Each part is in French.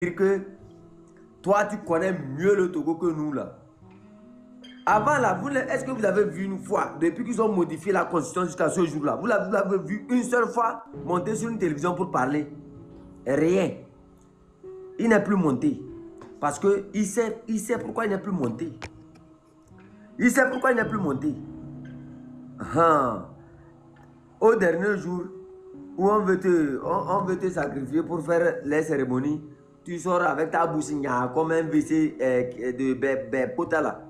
que toi, tu connais mieux le Togo que nous, là. Avant, là, est-ce que vous avez vu une fois, depuis qu'ils ont modifié la constitution jusqu'à ce jour-là, vous l'avez vu une seule fois monter sur une télévision pour parler? Rien. Il n'est plus monté. Parce qu'il sait pourquoi il n'est plus monté. Il sait pourquoi il n'est plus monté. Au dernier jour, où on veut te sacrifier pour faire les cérémonies, tu sors avec ta bouche comme un WC de Bekpota là.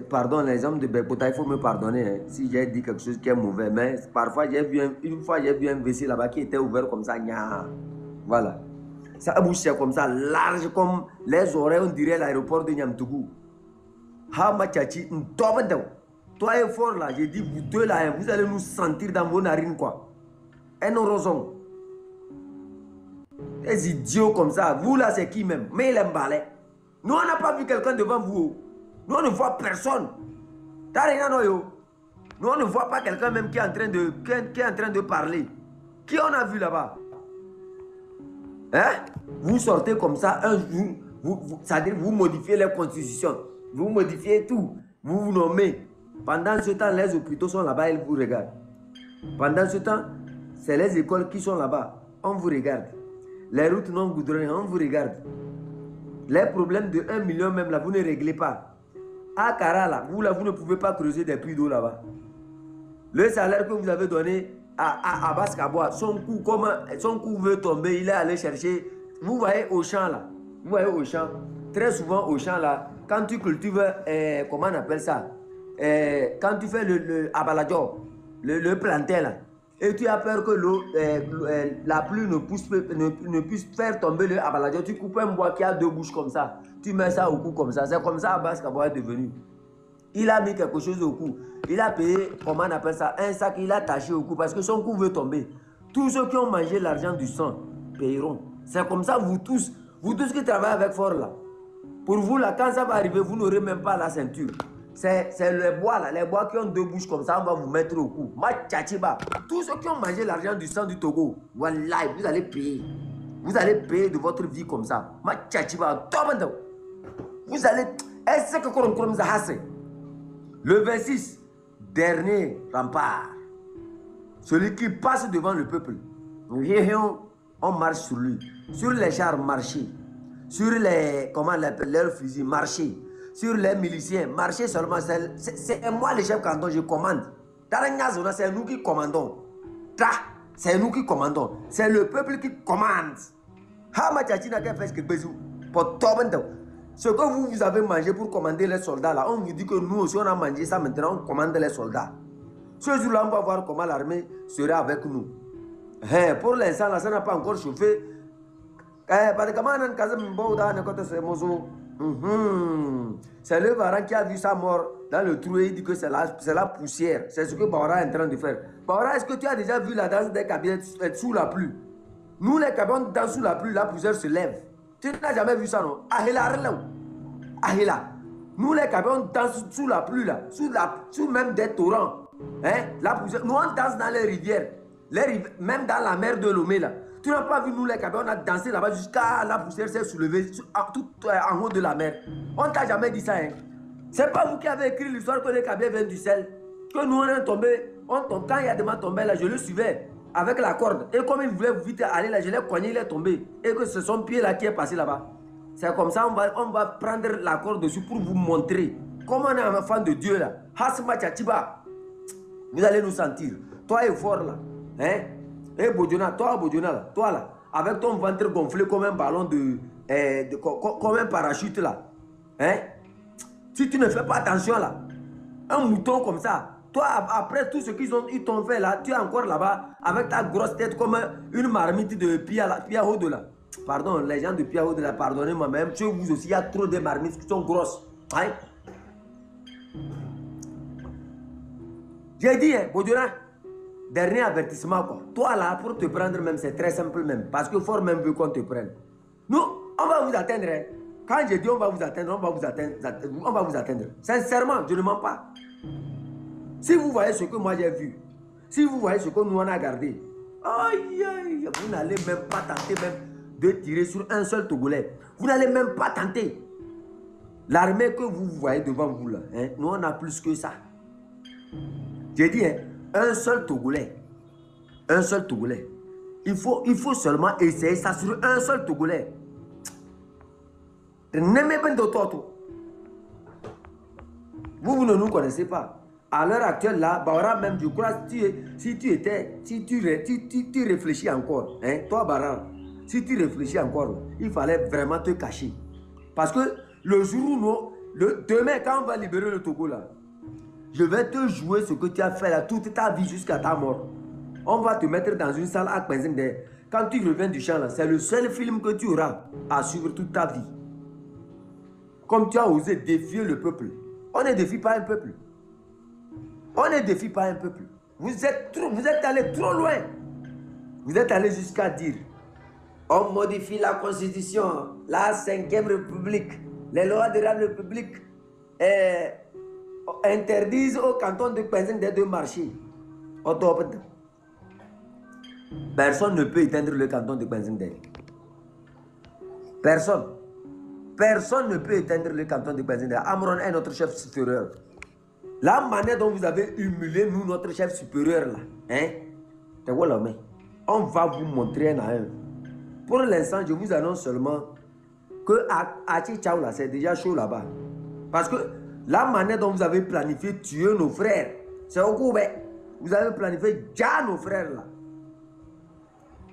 Pardon, les hommes de Bekpota, il faut me pardonner hein, si j'ai dit quelque chose qui est mauvais. Mais parfois, une fois, j'ai vu un WC là-bas qui était ouvert comme ça. Voilà. Sa bouche est comme ça, large comme les oreilles, on dirait l'aéroport de Niamtougou. Hamachachi, toi et fort là, j'ai dit, vous deux là, vous allez nous sentir dans vos narines quoi. Un orozon. Des idiots comme ça. Vous là, c'est qui même? Mais il est balai. Nous, on n'a pas vu quelqu'un devant vous. Nous, on ne voit personne. Nous, on ne voit pas quelqu'un même qui est en train de parler. Qui on a vu là-bas? Hein? Vous sortez comme ça un jour, c'est-à-dire vous modifiez les constitutions. Vous modifiez tout. Vous vous nommez. Pendant ce temps, les hôpitaux sont là-bas, ils vous regardent. Pendant ce temps, c'est les écoles qui sont là-bas. On vous regarde. Les routes non goudronnées, on vous regarde. Les problèmes de 1 million même là, vous ne réglez pas. À Kara là, vous ne pouvez pas creuser des puits d'eau là-bas. Le salaire que vous avez donné à Abbas Kaboa, son coup veut tomber, il est allé chercher. Vous voyez au champ là. Vous voyez au champ. Très souvent au champ là, quand tu cultives, comment on appelle ça? Quand tu fais le abaladjo, le plantain là, et tu as peur que l'eau, la pluie ne puisse faire tomber le abaladjo, tu coupes un bois qui a 2 bouches comme ça, tu mets ça au cou comme ça, c'est comme ça Abbas Kaboa est devenu. Il a mis quelque chose au cou, il a payé, comment on appelle ça, un sac, il a taché au cou parce que son cou veut tomber. Tous ceux qui ont mangé l'argent du sang payeront. C'est comme ça, vous tous qui travaillez avec Fort là. Pour vous là, quand ça va arriver, vous n'aurez même pas la ceinture. C'est les bois là, les bois qui ont 2 bouches comme ça, on va vous mettre au cou. Machachiba. Tous ceux qui ont mangé l'argent du sang du Togo, wallahi, vous allez payer. Vous allez payer de votre vie comme ça. Machachiba. Vous allez. Est-ce que le 26, dernier rempart. Celui qui passe devant le peuple. On marche sur lui. Sur les chars, marcher. Sur les, comment on appelle, leurs fusils, marcher. Sur les miliciens, marcher seulement. C'est moi le chef canton, je commande. C'est nous qui commandons. C'est nous qui commandons. C'est le peuple qui commande. Ce que vous avez mangé pour commander les soldats là, on vous dit que nous aussi on a mangé ça, maintenant on commande les soldats. Ce jour-là, on va voir comment l'armée sera avec nous. Pour l'instant, là, ça n'a pas encore chauffé. C'est le Baran qui a vu sa mort dans le trou et il dit que c'est la poussière. C'est ce que Baran est en train de faire. Baran, est-ce que tu as déjà vu la danse des cabinets sous la pluie? Nous, les cabinets dansent sous la pluie, la poussière se lève. Tu n'as jamais vu ça, non? Ahila. Nous, les cabinets dansent sous la pluie, là. Sous même des torrents. La poussière. Nous, on danse dans les rivières. Même dans la mer de Lomé, là. Tu n'as pas vu nous les cabinets, on a dansé là-bas jusqu'à la poussière s'est soulevée tout en haut de la mer. On t'a jamais dit ça, hein? C'est pas vous qui avez écrit l'histoire que les cabinets viennent du sel. Que nous on est tombé, quand il y a des mains tombées là, je le suivais avec la corde. Et comme il voulait vite aller là, je l'ai cogné, il est tombé. Et que c'est son pied là qui est passé là-bas. C'est comme ça, on va prendre la corde dessus pour vous montrer comment on est un enfant de Dieu là. Hasma Tchatiba. Vous allez nous sentir. Toi est fort là. Hein? Et Bodjona, toi là, avec ton ventre gonflé comme un ballon comme un parachute là. Hein? Si tu ne fais pas attention là, un mouton comme ça, toi après tout ce qu'ils t'ont fait là, tu es encore là-bas avec ta grosse tête comme une marmite de Piaho de là. Pardon, les gens de Piaho de là, pardonnez-moi même, chez vous aussi, il y a trop de marmites qui sont grosses. Hein? J'ai dit, hein, Bodjona. Dernier avertissement quoi. Toi là, pour te prendre même, c'est très simple même. Parce que fort même veut qu'on te prenne. Nous, on va vous atteindre. Hein. Quand je dis on va vous atteindre, on va vous atteindre. Sincèrement, je ne mens pas. Si vous voyez ce que moi j'ai vu, si vous voyez ce que nous on a gardé, aïe, vous n'allez même pas tenter même de tirer sur un seul Togolais. Vous n'allez même pas tenter. L'armée que vous voyez devant vous là, hein, nous on a plus que ça. J'ai dit, hein, un seul Togolais. Un seul Togolais. Il faut seulement essayer ça sur un seul Togolais. N'aimez pas de toi. Vous ne nous connaissez pas. À l'heure actuelle, là, Bara même, je crois, si tu réfléchis encore, hein, toi, Bara, si tu réfléchis encore, il fallait vraiment te cacher. Parce que le jour où demain, quand on va libérer le Togo, là, je vais te jouer ce que tu as fait là, toute ta vie jusqu'à ta mort. On va te mettre dans une salle à Kwenzingde. Quand tu reviens du champ, là, c'est le seul film que tu auras à suivre toute ta vie. Comme tu as osé défier le peuple. On ne défie pas un peuple. On ne défie pas un peuple. Vous êtes allé trop loin. Vous êtes allé jusqu'à dire on modifie la constitution, la 5e République, les lois de la République interdisent au canton de Kwenzingde de marcher. Personne ne peut éteindre le canton de Kwenzingde. Personne. Personne ne peut éteindre le canton de Kwenzingde. Amron est notre chef supérieur. La manière dont vous avez humilié nous, notre chef supérieur là, hein, on va vous montrer un à un. Pour l'instant, je vous annonce seulement que à Tchao là, c'est déjà chaud là-bas. Parce que la manière dont vous avez planifié tuer nos frères, c'est au coup, vous avez planifié déjà nos frères là.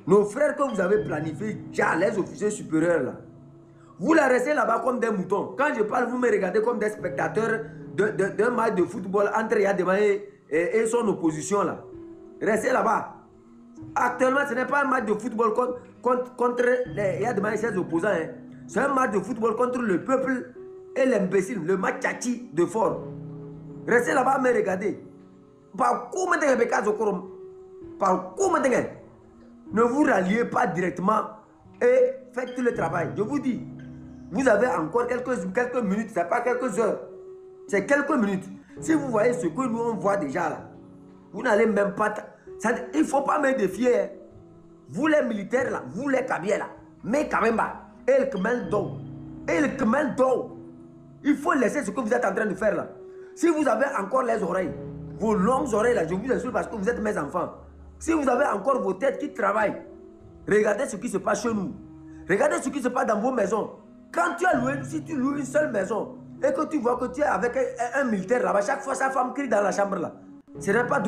Nos frères que vous avez planifié déjà, les officiers supérieurs là. Vous les restez là-bas comme des moutons. Quand je parle, vous me regardez comme des spectateurs d'un match de football entre Yadema et son opposition là. Restez là-bas. Actuellement, ce n'est pas un match de football contre les Yadema et ses opposants. Hein. C'est un match de football contre le peuple et l'imbécile, le match tchachi de fort. Restez là-bas, me regardez. Ne vous ralliez pas directement et faites tout le travail. Je vous dis, vous avez encore quelques minutes, ce n'est pas quelques heures. C'est quelques minutes. Si vous voyez ce que nous on voit déjà là, vous n'allez même pas... il ne faut pas me défier. Hein. Vous les militaires là, vous les cabiers là, mais quand même pas. Il faut laisser ce que vous êtes en train de faire là. Si vous avez encore les oreilles, vos longues oreilles là, je vous assure parce que vous êtes mes enfants. Si vous avez encore vos têtes qui travaillent, regardez ce qui se passe chez nous. Regardez ce qui se passe dans vos maisons. Quand tu as loué, si tu loues une seule maison et que tu vois que tu es avec un militaire là-bas, chaque fois sa femme crie dans la chambre là. Ce n'est pas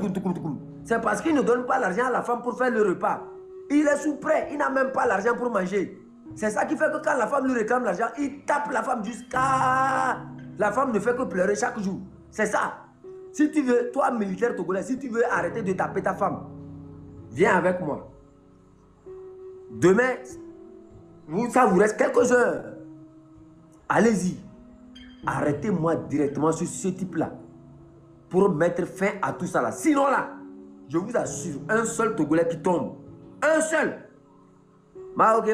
c'est parce qu'il ne donne pas l'argent à la femme pour faire le repas. Il est sous prêt, il n'a même pas l'argent pour manger. C'est ça qui fait que quand la femme lui réclame l'argent, il tape la femme jusqu'à... La femme ne fait que pleurer chaque jour. C'est ça. Si tu veux, toi militaire togolais, si tu veux arrêter de taper ta femme, viens avec moi. Demain, ça vous reste quelques heures. Allez-y. Arrêtez-moi directement sur ce type-là. Pour mettre fin à tout ça là. Sinon là, je vous assure, un seul Togolais qui tombe. Un seul. Moi, je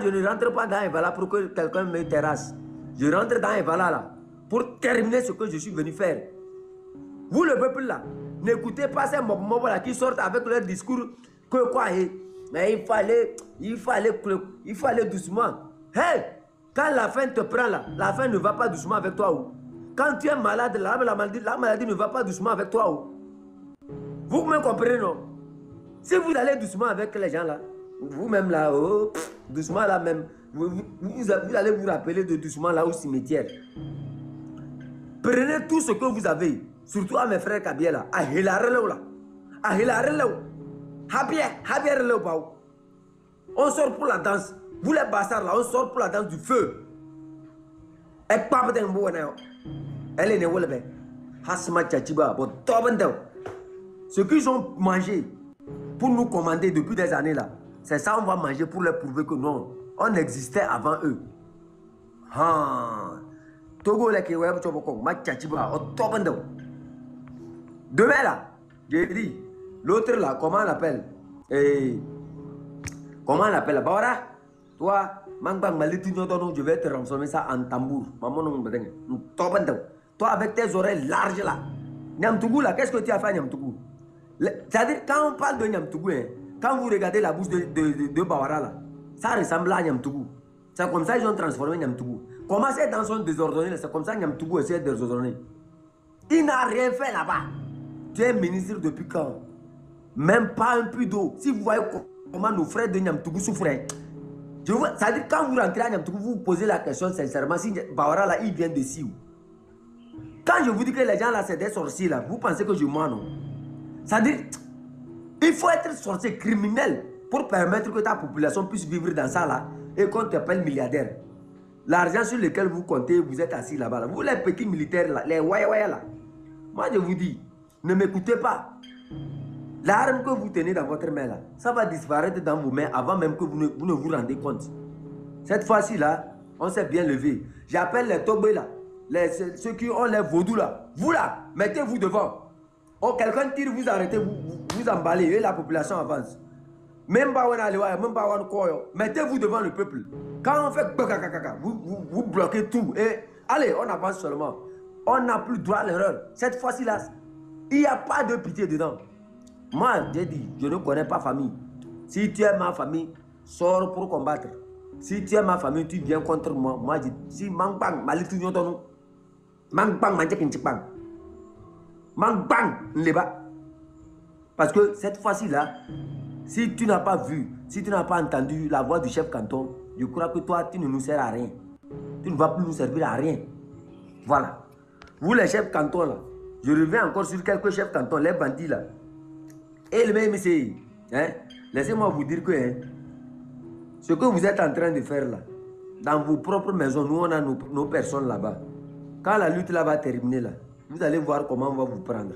ne rentre pas dans Evala pour que quelqu'un me terrasse. Je rentre dans Evala là pour terminer ce que je suis venu faire. Vous le peuple là, n'écoutez pas ces mobs là qui sortent avec leur discours que quoi, mais il faut aller doucement. Hey, quand la faim te prend là, la faim ne va pas doucement avec toi. Ou. Quand tu es malade, la maladie ne va pas doucement avec toi. Ou. Vous me comprenez, non? Si vous allez doucement avec les gens là, vous-même là, oh, doucement là même, vous allez vous rappeler de doucement là au cimetière. Prenez tout ce que vous avez, surtout à mes frères Kabiel là, à Hilarelo là, à Hilarelo, on sort pour la danse. Vous les bastards là, on sort pour la danse du feu. Et pas de elle est née Hasma Tchachiba, ce qu'ils ont mangé pour nous commander depuis des années là, c'est ça on va manger pour leur prouver que non, on existait avant eux. Togo là qui est Choboko, Tchachiba, demain là, j'ai dit, l'autre là, comment on l'appelle? Comment on l'appelle? Bara, toi, je vais te transformer ça en tambour. Toi avec tes oreilles larges là. Nyamtougou là, qu'est-ce que tu as fait à Nyamtougou? C'est-à-dire, quand on parle de Nyamtougou, hein, Quand vous regardez la bouche de Bawara, là, ça ressemble à Niamtougou. C'est comme ça qu'ils ont transformé Niamtougou. Comment ces dents sont désordonnées, c'est comme ça Niamtougou essaie de désordonner. Il n'a rien fait là-bas. Tu es ministre depuis quand? Même pas un peu d'eau. Si vous voyez comment nos frères de Niamtougou souffraient, ça veut dire quand vous rentrez à Niamtougou, vous vous posez la question sincèrement, si Bawara là, il vient de Siou. Quand je vous dis que les gens là, c'est des sorciers là, vous pensez que je mens, non? Ça veut dire, il faut être sorcier criminel pour permettre que ta population puisse vivre dans ça là et qu'on t'appelle milliardaire. L'argent sur lequel vous comptez, vous êtes assis là-bas. Là. Vous les petits militaires là, les waya là. Moi je vous dis, ne m'écoutez pas. L'arme que vous tenez dans votre main là, ça va disparaître dans vos mains avant même que vous ne vous rendez compte. Cette fois-ci là, on s'est bien levé. J'appelle les tobés là, ceux qui ont les vaudous là. Vous là, mettez-vous devant. Oh, quelqu'un tire, vous arrêtez, vous emballez et la population avance. Même pas mettez-vous devant le peuple. Quand on fait vous bloquez tout. Et allez, on avance seulement. On n'a plus droit à l'erreur. Cette fois-ci là, il n'y a pas de pitié dedans. Moi, j'ai dit, je ne connais pas famille. Si tu es ma famille, sors pour combattre. Si tu es ma famille, tu viens contre moi. Moi, je dis, si Mangbang, Malitu Yotonou, Mangbang, Manjekinchipang, Mangbang, Leba. Parce que cette fois-ci là, si tu n'as pas vu, si tu n'as pas entendu la voix du chef canton, je crois que toi, tu ne nous sers à rien. Tu ne vas plus nous servir à rien. Voilà. Vous, les chefs cantons, là, je reviens encore sur quelques chefs cantons, les bandits, là. Et le même, c'est... Hein, laissez-moi vous dire que hein, ce que vous êtes en train de faire, là, dans vos propres maisons, nous, on a nos personnes là-bas. Quand la lutte là va terminer, là, vous allez voir comment on va vous prendre.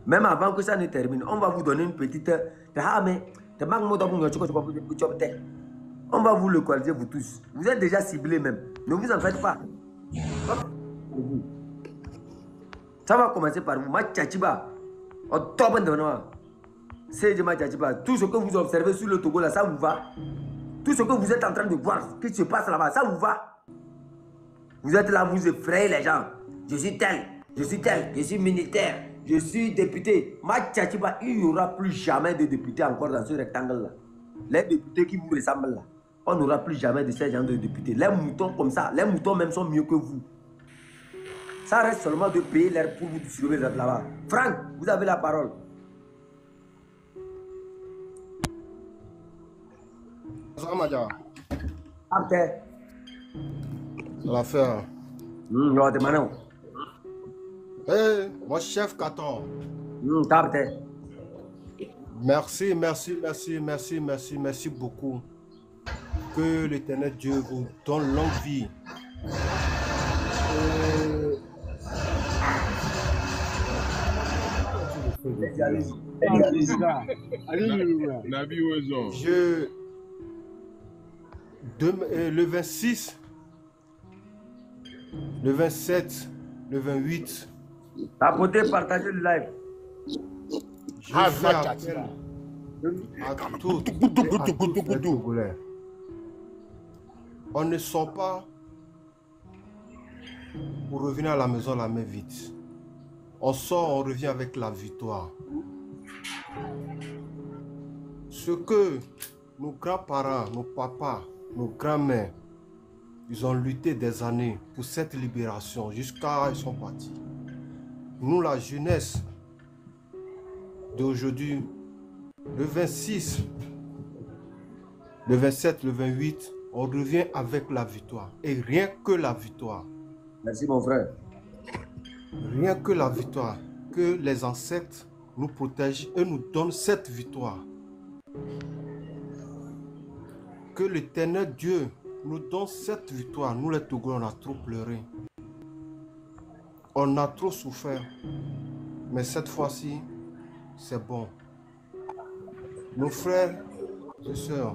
Même avant que ça ne termine, on va vous donner une petite... On va vous localiser, vous tous. Vous êtes déjà ciblés même. Ne vous en faites pas. Ça va commencer par vous. Tout ce que vous observez sur le Togo, là, ça vous va. Tout ce que vous êtes en train de voir, ce qui se passe là-bas, ça vous va. Vous êtes là, vous effrayez les gens. Je suis tel, je suis militaire. Je suis député. Il n'y aura plus jamais de députés encore dans ce rectangle-là. Les députés qui vous ressemblent là, on n'aura plus jamais de ces gens de députés. Les moutons comme ça, les moutons même sont mieux que vous. Ça reste seulement de payer l'air pour vous distribuer là-bas. Franck, vous avez la parole. L'affaire. Mon chef Katon. Merci beaucoup. Que l'Éternel Dieu vous donne longue vie. Le 26, le 27, le 28. Partagez le live. Je fais appel à tous les Togolais. On ne sort pas pour revenir à la maison la main vide. On sort, on revient avec la victoire. Ce que nos grands-parents, nos papas, nos grands-mères, ils ont lutté des années pour cette libération jusqu'à ils sont partis. Nous, la jeunesse d'aujourd'hui, le 26, le 27, le 28, on revient avec la victoire. Et rien que la victoire. Merci mon frère. Rien que la victoire. Que les ancêtres nous protègent et nous donnent cette victoire. Que l'Éternel Dieu nous donne cette victoire. Nous les Togolais, on a trop pleuré. On a trop souffert. Mais cette fois-ci, c'est bon. Nos frères et sœurs,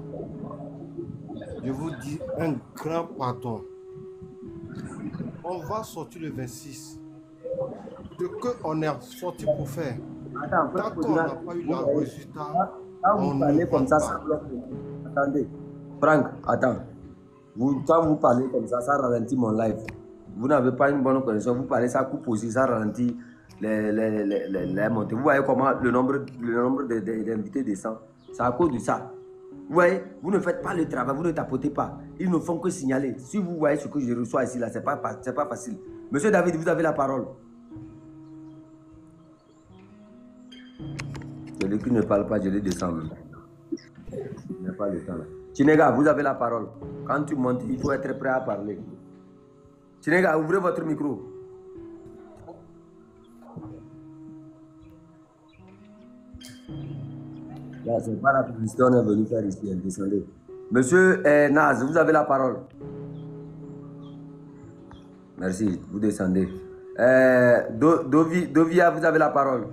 je vous dis un grand pardon. On va sortir le 26. Ce qu'on est sorti pour faire, tant qu'on n'a pas eu le résultat, on ne comme ça, ça bloque. Attendez, Franck, attends. Quand vous parlez comme ça ralentit mon live. Vous n'avez pas une bonne connexion. Vous parlez, ça coupe aussi, ça ralentit les montées. Vous voyez comment le nombre d'invités descend. C'est à cause de ça. Vous voyez, vous ne faites pas le travail, vous ne tapotez pas. Ils ne font que signaler. Si vous voyez ce que je reçois ici, là, ce n'est pas facile. Monsieur David, vous avez la parole. Celui qui ne parle pas, je le descends. Je n'ai pas le temps là. Chinega, vous avez la parole. Quand tu montes, il faut être prêt à parler. Chinega, ouvrez votre micro. Là, c'est pas la publicité, on est venu faire ici. Descendez. Monsieur Naz, vous avez la parole. Merci, vous descendez. Dovia, vous avez la parole.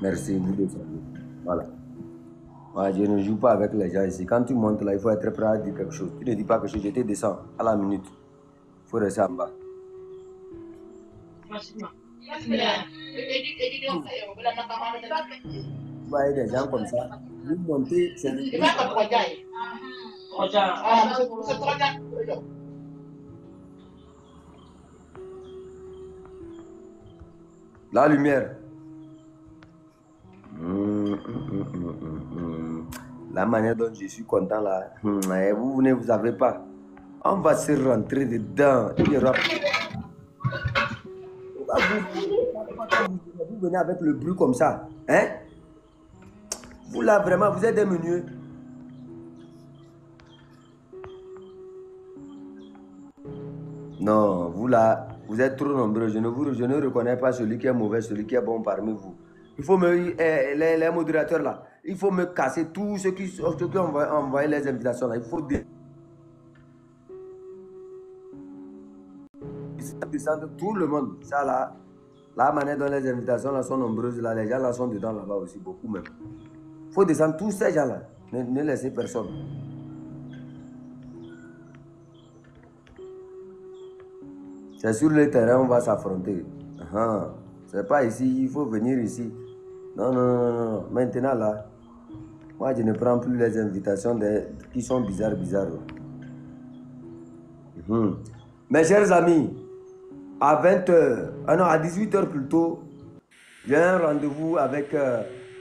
Merci, vous descendez. Voilà. Ouais, je ne joue pas avec les gens ici. Quand tu montes là, il faut être prêt à dire quelque chose. Tu ne dis pas quelque chose, je te descends à la minute. Il faut rester en bas. Vous voyez des gens comme ça, vous montez, c'est le la lumière. La manière dont je suis content là, vous ne vous avez pas. On va se rentrer dedans. Il y aura... Vous venez avec le bruit comme ça. Hein? Vous là, vraiment, vous êtes des menus. Non, vous là, vous êtes trop nombreux. Je ne reconnais pas celui qui est mauvais, celui qui est bon parmi vous. Il faut les modérateurs là, il faut me casser tous ceux qui ont envoyé les invitations là. Il faut descendre tout le monde. Ça là, la manière dont les invitations là sont nombreuses là, les gens là sont dedans là-bas aussi, beaucoup même. Il faut descendre tous ces gens là. Ne laissez personne. C'est sur le terrain on va s'affronter. C'est pas ici, il faut venir ici. Non, non, non, non. Maintenant là, moi je ne prends plus les invitations qui sont bizarres. Mes chers amis, à 20h, à 18h plutôt, j'ai un rendez-vous avec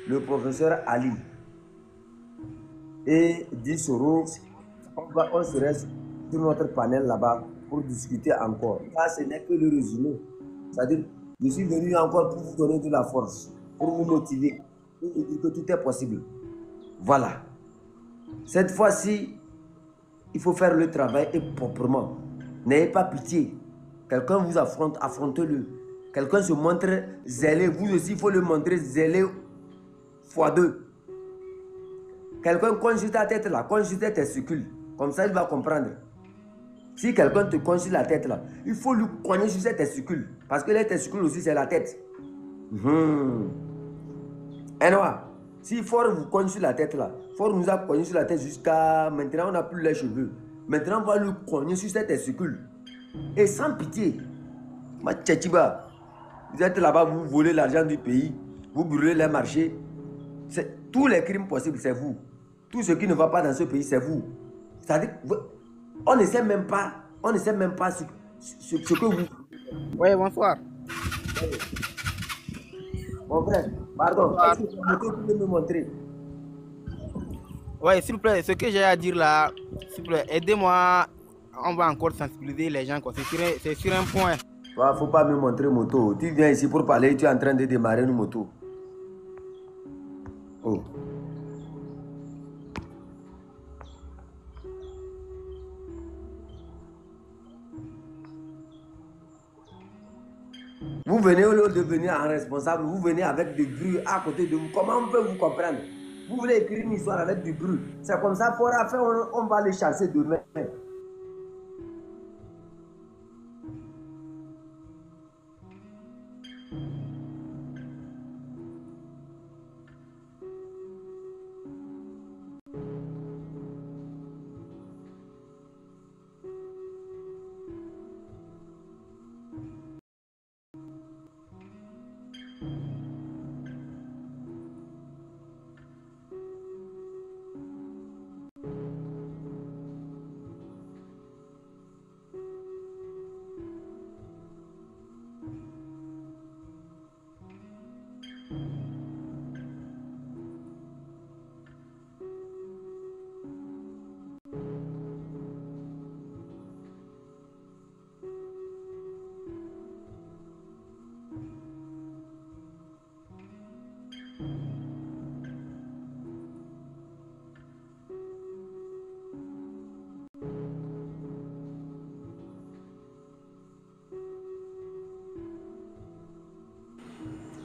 le professeur Ali et Dissoro. On serait sur notre panel là-bas pour discuter encore. Là, ce n'est que le résumé. C'est-à-dire, je suis venu encore pour vous donner de la force, pour vous motiver, pour vous dire que tout est possible. Voilà. Cette fois-ci, il faut faire le travail et proprement. N'ayez pas pitié. Quelqu'un vous affronte, affrontez-le. Quelqu'un se montre zélé, vous aussi, il faut le montrer zélé x2. Quelqu'un conjugue ta tête là, conjugue tes testicules. Comme ça, il va comprendre. Si quelqu'un te conjugue la tête là, il faut lui cogner sur ses testicules. Parce que les testicules aussi, c'est la tête. Et noir, si Fort vous cogne sur la tête là, Fort nous a cogné sur la tête jusqu'à maintenant, on n'a plus les cheveux. Maintenant, on va lui cogner sur ses testicules. Et sans pitié. Ma tchétiba, vous êtes là-bas, vous volez l'argent du pays, vous brûlez les marchés. Tous les crimes possibles, c'est vous. Tout ce qui ne va pas dans ce pays, c'est vous. C'est-à-dire, on ne sait même pas ce que vous... Oui, bonsoir. Mon frère, pardon, est-ce que vous pouvez me montrer? Oui, s'il vous plaît, ce que j'ai à dire là, s'il vous plaît, aidez-moi. On va encore sensibiliser les gens. C'est sur un point. Il ne faut pas me montrer moto. Tu viens ici pour parler, tu es en train de démarrer une moto. Oh. Vous venez au lieu de venir en responsable, vous venez avec du bruit à côté de vous. Comment on peut vous comprendre? Vous voulez écrire une histoire avec du bruit. C'est comme ça, pour la fin, on va les chasser demain.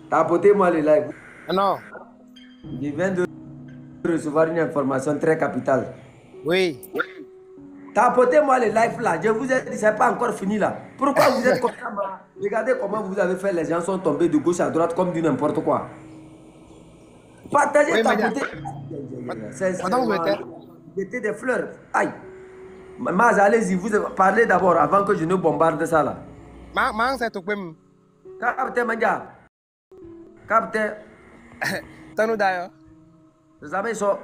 Tapotez-moi le live. Non. Je viens de recevoir une information très capitale. Oui. Tapotez-moi le live là. Je vous ai dit, c'est pas encore fini là. Pourquoi vous êtes comme ça? Regardez comment vous avez fait. Les gens sont tombés de gauche à droite comme du n'importe quoi. Partagez, Oui, tapotez. Madame, vous êtes? Jetez des fleurs. Aïe. Maz, allez-y, vous parlez d'abord avant que je ne bombarde ça là. C'est tout même. Captain Manja. Captain. Tano d'ailleurs. Vous savez ça.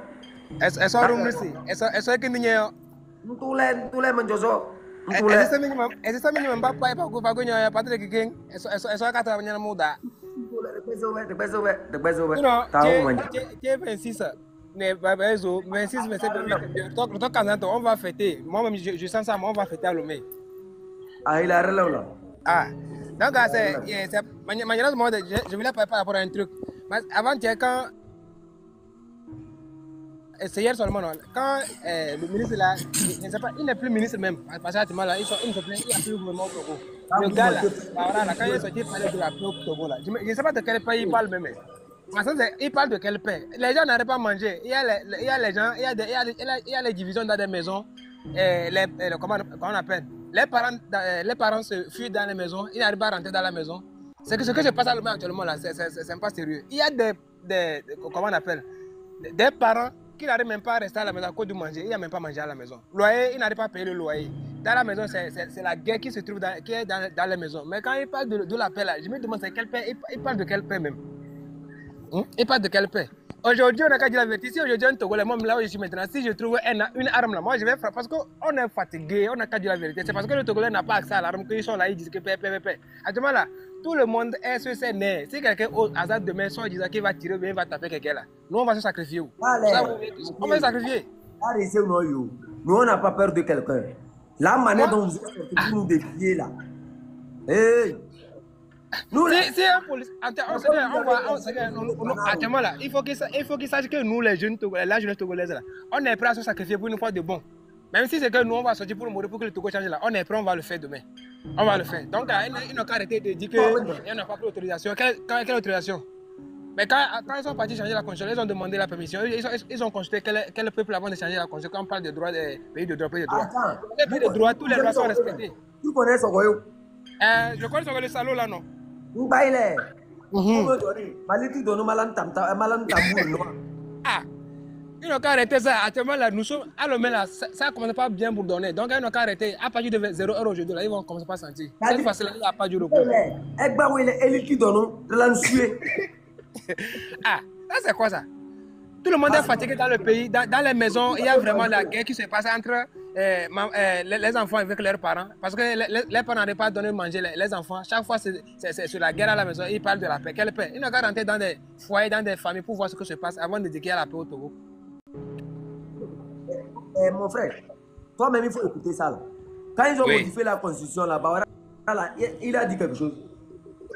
Est-ce que nous sommes Tous les manjoso. est-ce que minimum pas pas gagner pas de quelqu'un est-ce que tu as gagné muda non tu 26 mais 26 27 on va fêter moi même je sens ça on va fêter à Lomé. Ah il a relève là. Ah donc c'est malheureusement je voulais pas par rapport à un truc mais avant quand c'est hier seulement non. Quand le ministre là, je ne sais pas, il n'est plus ministre même. Parce que là, il n'y a plus le gouvernement au Togo. Le gars là, quand il est sorti, il parlait de la paix au Togo là. Je ne sais pas de quel pays il parle même. Il parle de quel paix? Les gens n'arrivent pas à manger. Il y a les gens, il y a les divisions dans des maisons. Comment on appelle? Les parents se fuient dans les maisons, ils n'arrivent pas à rentrer dans la maison. Ce que se passe à l'Ouest actuellement là, c'est pas sérieux. Il y a comment on appelle? Des parents qui n'arrivent même pas à rester à la maison à cause du manger, il n'y a même pas mangé à la maison. Loyer, il n'arrive pas à payer le loyer. Dans la maison, c'est la guerre qui se trouve qui est dans les maisons. Mais quand il parle de la paix là, je me demande c'est quelle paix, il parle de quelle paix même. Il parle de quelle paix. Aujourd'hui, on a qu'à dire la vérité. Si aujourd'hui, un Togolais, moi là où je suis maintenant, si je trouve une arme là, moi je vais frapper parce qu'on est fatigué, on a qu'à dire la vérité. C'est parce que le Togolais n'a pas accès à l'arme qu'ils sont là, ils disent que paix. Actuellement là, tout le monde est sur ses nerfs. Si quelqu'un au hasard demain soit disant qu'il va tirer, bien il va taper quelqu'un là. Nous on va se sacrifier. On va se sacrifier. Nous on n'a pas peur de quelqu'un. La manière dont vous êtes sortis pour nous défier là. Hey. Nous, c'est un police. Actuellement là, il faut qu'ils sachent que nous les jeunes Togolais, la jeunesse togolaise là, on est prêt à se sacrifier pour une fois de bon. Même si c'est que nous on va sortir pour mourir pour que le Togo change là, on est prêt, on va le faire demain. On va le faire. Donc ils n'ont qu'à arrêter de dire qu'ils n'ont pas pris l'autorisation. Quelle autorisation? Mais quand ils sont partis changer la constitution, ils ont demandé la permission. Ils ont consulté quel peuple avant de changer la constitution. Quand on parle de droit des pays de droit, pays de droit. Les pays de droit, tous les droits sont respectés. Tu connais son royaume? Je connais son le salaud là non. Mbaile. Maliti dono malam tambour. Ah. Ils n'ont qu'à arrêter ça. Actuellement, là, nous sommes à l'homme là, ça commence pas bien pour donner. Donc, ils n'ont qu'à arrêter. À partir de 0 € aujourd'hui, là, ils vont commencer pas à sentir. C'est facile, il n'y a pas du repos. Ah, ça c'est quoi ça? Tout le monde est fatigué dans le pays. Dans les maisons, il y a vraiment la guerre qui se passe entre les enfants avec leurs parents. Parce que les parents n'arrivent pas à donner à manger les enfants. Chaque fois, c'est sur la guerre à la maison. Ils parlent de la paix. Quelle paix? Ils n'ont qu'à rentrer dans des foyers, dans des familles pour voir ce qui se passe avant de dire qu'il y a la paix au Togo. Mon frère, toi-même, il faut écouter ça. Là. Quand ils ont modifié la constitution, là, il a dit quelque chose.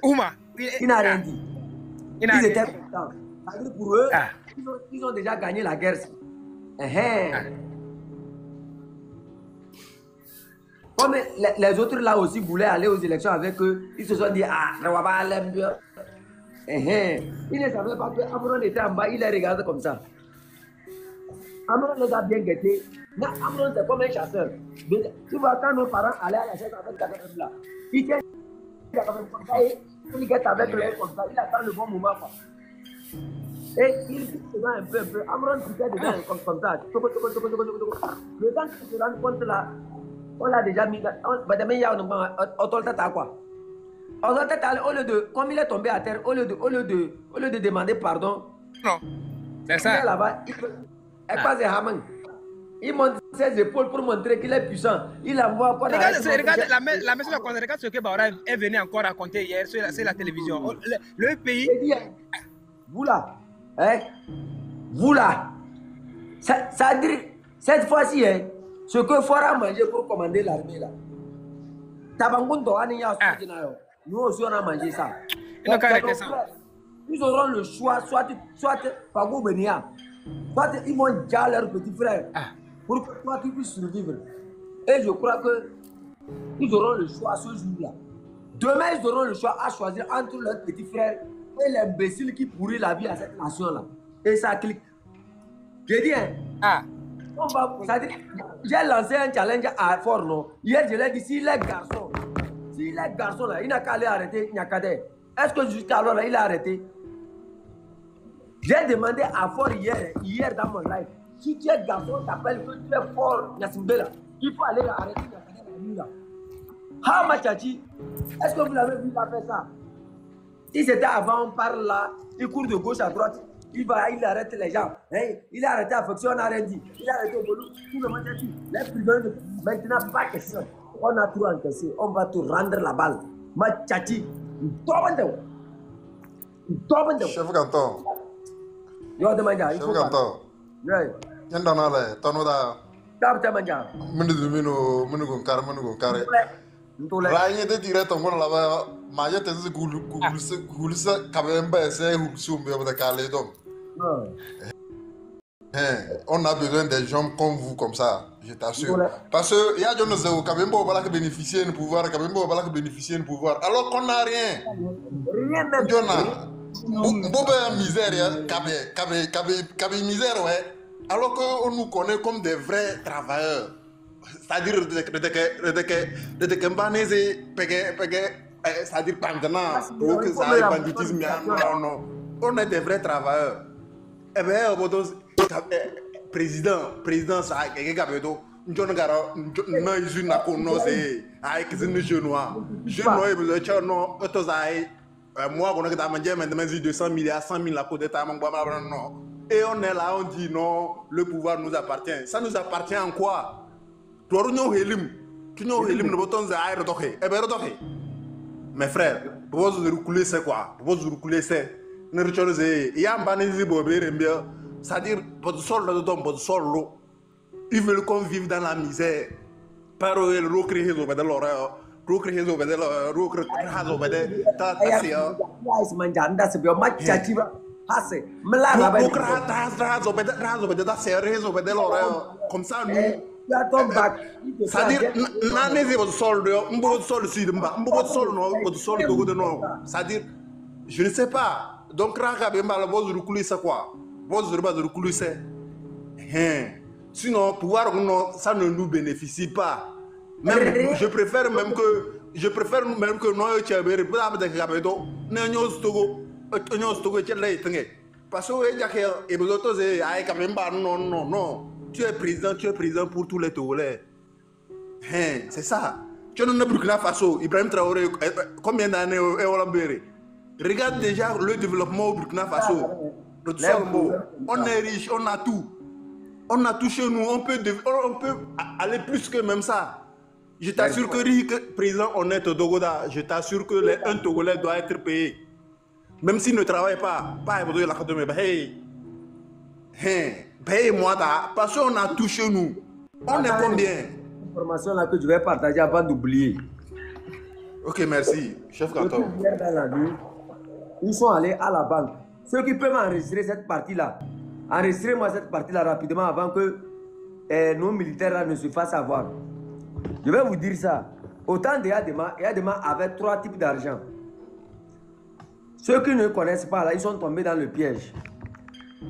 Ouma. Il n'a rien dit. Ils étaient contents. Pour eux, ils ont déjà gagné la guerre. Comme les autres là aussi voulaient aller aux élections avec eux, ils se sont dit, on va pas aller mieux. Ils ne savaient pas que Amron était en bas, il les regardait comme ça. Amron les a bien guettés. Amron c'est comme un chasseur. Tu vois, quand nos parents allaient à la chasse avec Kakafem là, il tient Kakafem comme ça et il guette avec eux comme ça, il attend le bon moment. Quoi. Et il dit dedans un peu. Amron quittait dedans comme ça. Le temps qu'il se rend compte là, on l'a déjà mis. Au lieu de, comme il est tombé à terre, au lieu de demander pardon. Non, c'est ça. Là-bas, il monte ses épaules pour montrer qu'il est puissant. Il envoie quoi? Regarde la maison de regarde ce que Baora est venu encore raconter hier sur la télévision. Le pays. Vous là, vous là, ça dit, cette fois-ci, ce que Fora manger pour commander l'armée là. Nous aussi on a mangé ça. Ils auront le choix, soit Pagou Benia, soit ils vont dire à leur petit frère pour que toi tu puisses survivre. Et je crois que ils auront le choix ce jour-là. Demain, ils auront le choix à choisir entre leur petit frère et l'imbécile qui pourrit la vie à cette nation-là. Et ça clique. J'ai dit, hein, Ah, j'ai lancé un challenge à Fort, non? Hier, je l'ai dit, s'il est garçon, là, il n'a qu'à aller arrêter Nyakadé. Est-ce que jusqu'à alors, là, il a arrêté? J'ai demandé à Fort hier dans mon live, si tu es garçon, t'appelles que tu es Fort Nyasimbela, il faut aller arrêter Nyakadé la nuit là. Hamachachi, est-ce que vous l'avez vu, il a fait ça? Si c'était avant, on parle là, il court de gauche à droite, il arrête les gens. Hein? Il a arrêté Affection, on n'a rien dit. Il a arrêté Bolou, tout le monde a dit. Les prisonniers, maintenant, pas question. On a tout encaissé, on va te rendre la balle. Machachi, Chef Ganton. Yo demanda, il Chef faut Ganton. Ouais. Yandanale, Tanoda. D'abord, manja. Menugunkare. Ranye de dire ton bon là-bas, Maya te dit Goulsa, Kabemba, c'est Hulsum, de Caledon. On a besoin des gens comme vous, comme ça, je t'assure. Parce que il y a des gens qui ont bénéficié du pouvoir, alors qu'on n'a rien. Rien même. Bobe misère, Kabe misère, ouais. Alors qu'on nous connaît comme des vrais travailleurs. C'est-à-dire, c'est-à-dire, pendant que ça ait banditisme, non. On est des vrais travailleurs. Eh bien, président, ça a été gabedo. Nous moi, on a maintenant 200 milliards, 100 000 la côte d'État, non. Et on est là, on dit non, le pouvoir nous appartient. Ça nous appartient en quoi? Tu mes frères, vous reculez c'est quoi? Vous reculez c'est. Il y a un banési c'est-à-dire, votre sol de don, votre sol l'eau. Ils veulent qu'on vive dans la misère. Par le recréer au bedel l'oreille. Recréer au bedel, recréer au bedel. Comme ça, nous. C'est-à-dire, c'est-à-dire, je ne sais pas. Donc, c'est quoi? Sinon, pouvoir, ça ne nous bénéficie pas. Même, je préfère même que parce que non. Tu es président pour tous les Togolais. C'est ça. Tu es dans le Burkina Faso, Ibrahim Traoré, combien d'années est Olambéré? Regarde déjà le développement au Burkina Faso. On est riche, on a tout. On a tout chez nous, on peut aller plus que même ça. Je t'assure que le président honnête au Dogoda, je t'assure que un Togolais doit être payé. Même s'il ne travaille pas, paye-moi parce qu'on a tout chez nous. On est combien? Information là que je vais partager avant d'oublier. Ok, merci, chef Ganton. Ils sont allés à la banque. Ceux qui peuvent enregistrer cette partie-là, enregistrez-moi cette partie-là rapidement avant que nos militaires là ne se fassent avoir. Je vais vous dire ça. Autant de Yadema avait 3 types d'argent. Ceux qui ne connaissent pas là, ils sont tombés dans le piège.